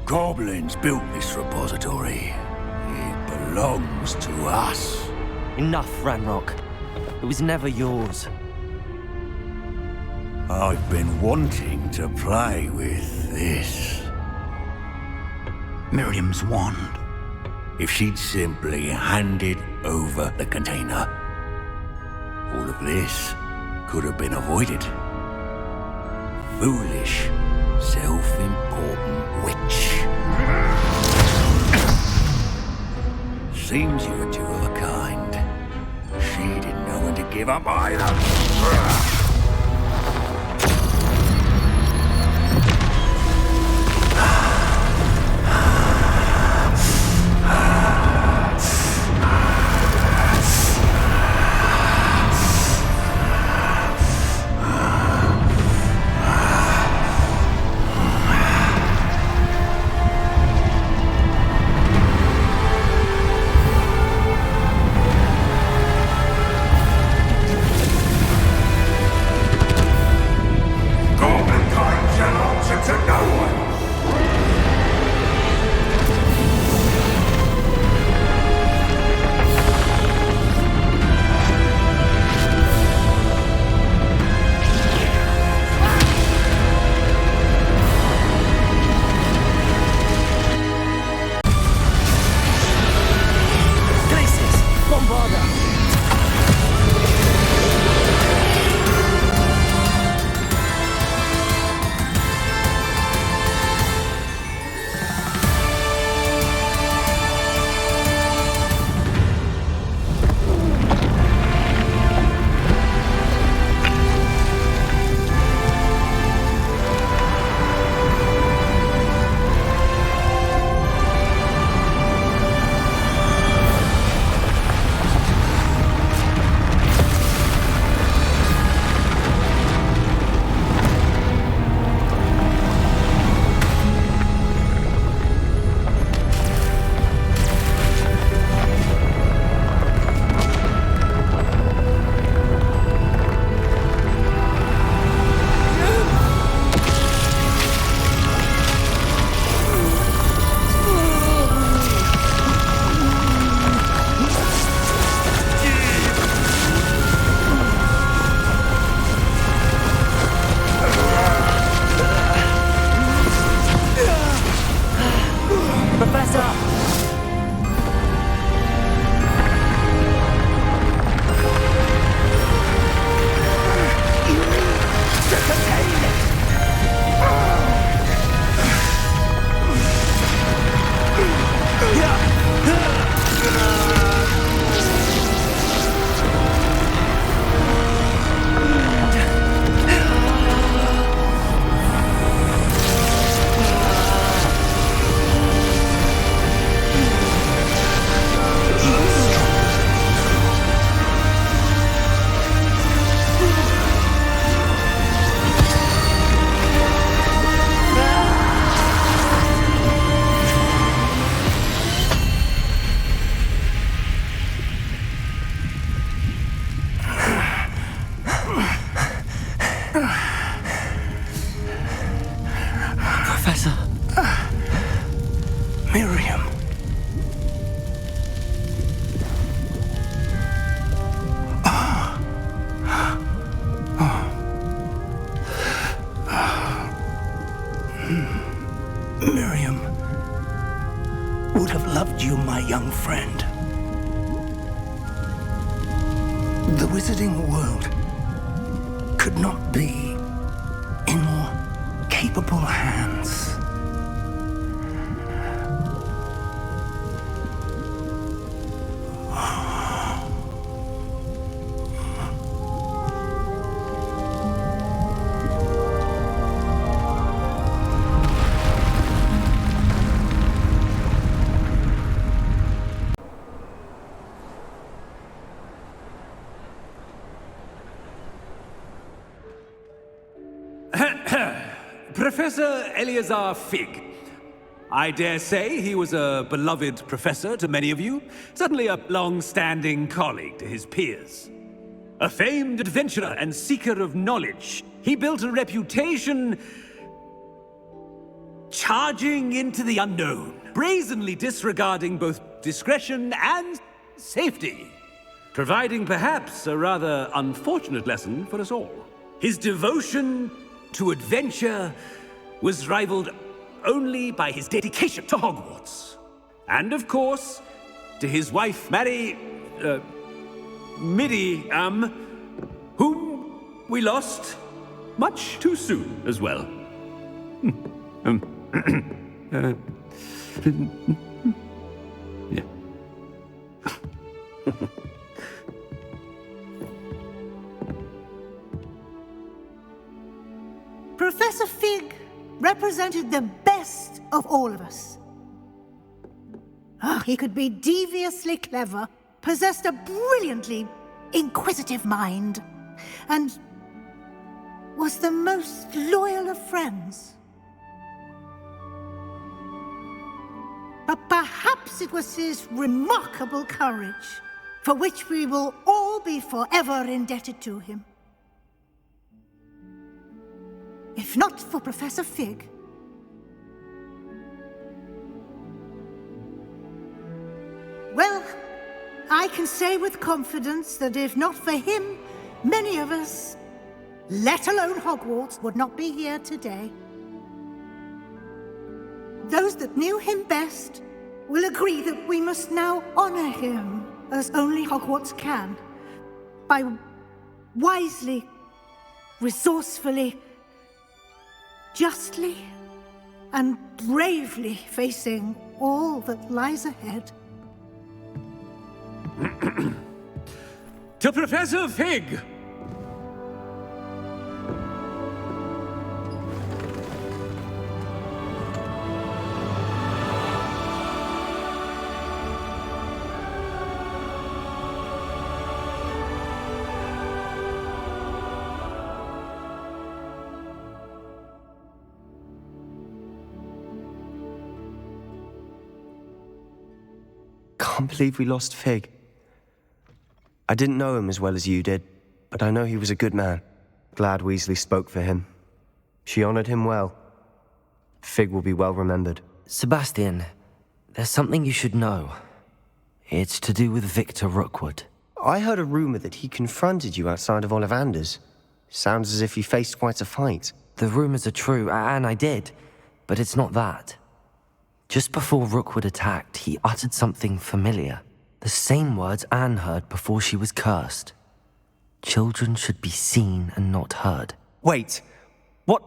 Goblins built this repository. It belongs to us. Enough, Ranrock. It was never yours. I've been wanting to play with this. Miriam's wand. If she'd simply handed over the container, all of this could have been avoided. Foolish, self-important witch. Seems you're two of a kind. She didn't know when to give up either. young friend. The wizarding world could not be in more capable hands. Professor Eleazar Fig. I dare say he was a beloved professor to many of you, certainly a long-standing colleague to his peers. A famed adventurer and seeker of knowledge, he built a reputation charging into the unknown, brazenly disregarding both discretion and safety, providing perhaps a rather unfortunate lesson for us all. His devotion to adventure was rivaled only by his dedication to Hogwarts. And of course, to his wife, Middy, whom we lost much too soon as well. Yeah. Professor Fig represented the best of all of us. He could be deviously clever, possessed a brilliantly inquisitive mind, and was the most loyal of friends. But perhaps it was his remarkable courage, for which we will all be forever indebted to him. If not for Professor Fig, well, I can say with confidence that if not for him, many of us, let alone Hogwarts, would not be here today. Those that knew him best will agree that we must now honor him as only Hogwarts can, by wisely, resourcefully, justly and bravely facing all that lies ahead. To Professor Fig! Can't believe we lost Fig. I didn't know him as well as you did, but I know he was a good man. Glad Weasley spoke for him. She honored him well. Fig will be well remembered. Sebastian, there's something you should know. It's to do with Victor Rookwood. I heard a rumor that he confronted you outside of Ollivander's. Sounds as if you faced quite a fight. The rumors are true, and I did, but it's not that. Just before Rookwood attacked, he uttered something familiar. The same words Anne heard before she was cursed. Children should be seen and not heard. Wait, what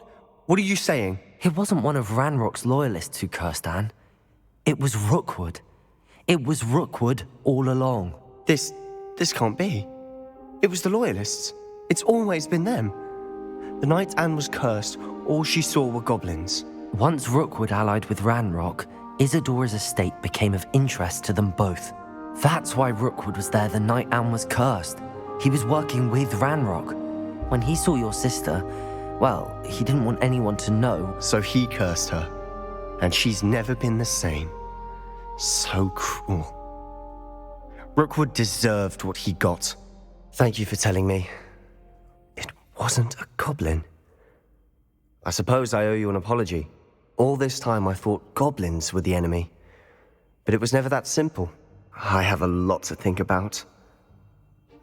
are you saying? It wasn't one of Ranrock's loyalists who cursed Anne. It was Rookwood. It was Rookwood all along. This can't be. It was the loyalists. It's always been them. The night Anne was cursed, all she saw were goblins. Once Rookwood allied with Ranrock, Isadora's estate became of interest to them both. That's why Rookwood was there the night Anne was cursed. He was working with Ranrock. When he saw your sister, well, he didn't want anyone to know. So he cursed her. And she's never been the same. So cruel. Rookwood deserved what he got. Thank you for telling me. It wasn't a goblin. I suppose I owe you an apology. All this time I thought goblins were the enemy. But it was never that simple. I have a lot to think about.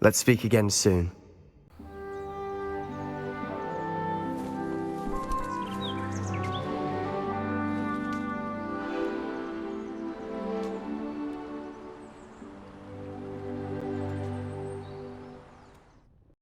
Let's speak again soon.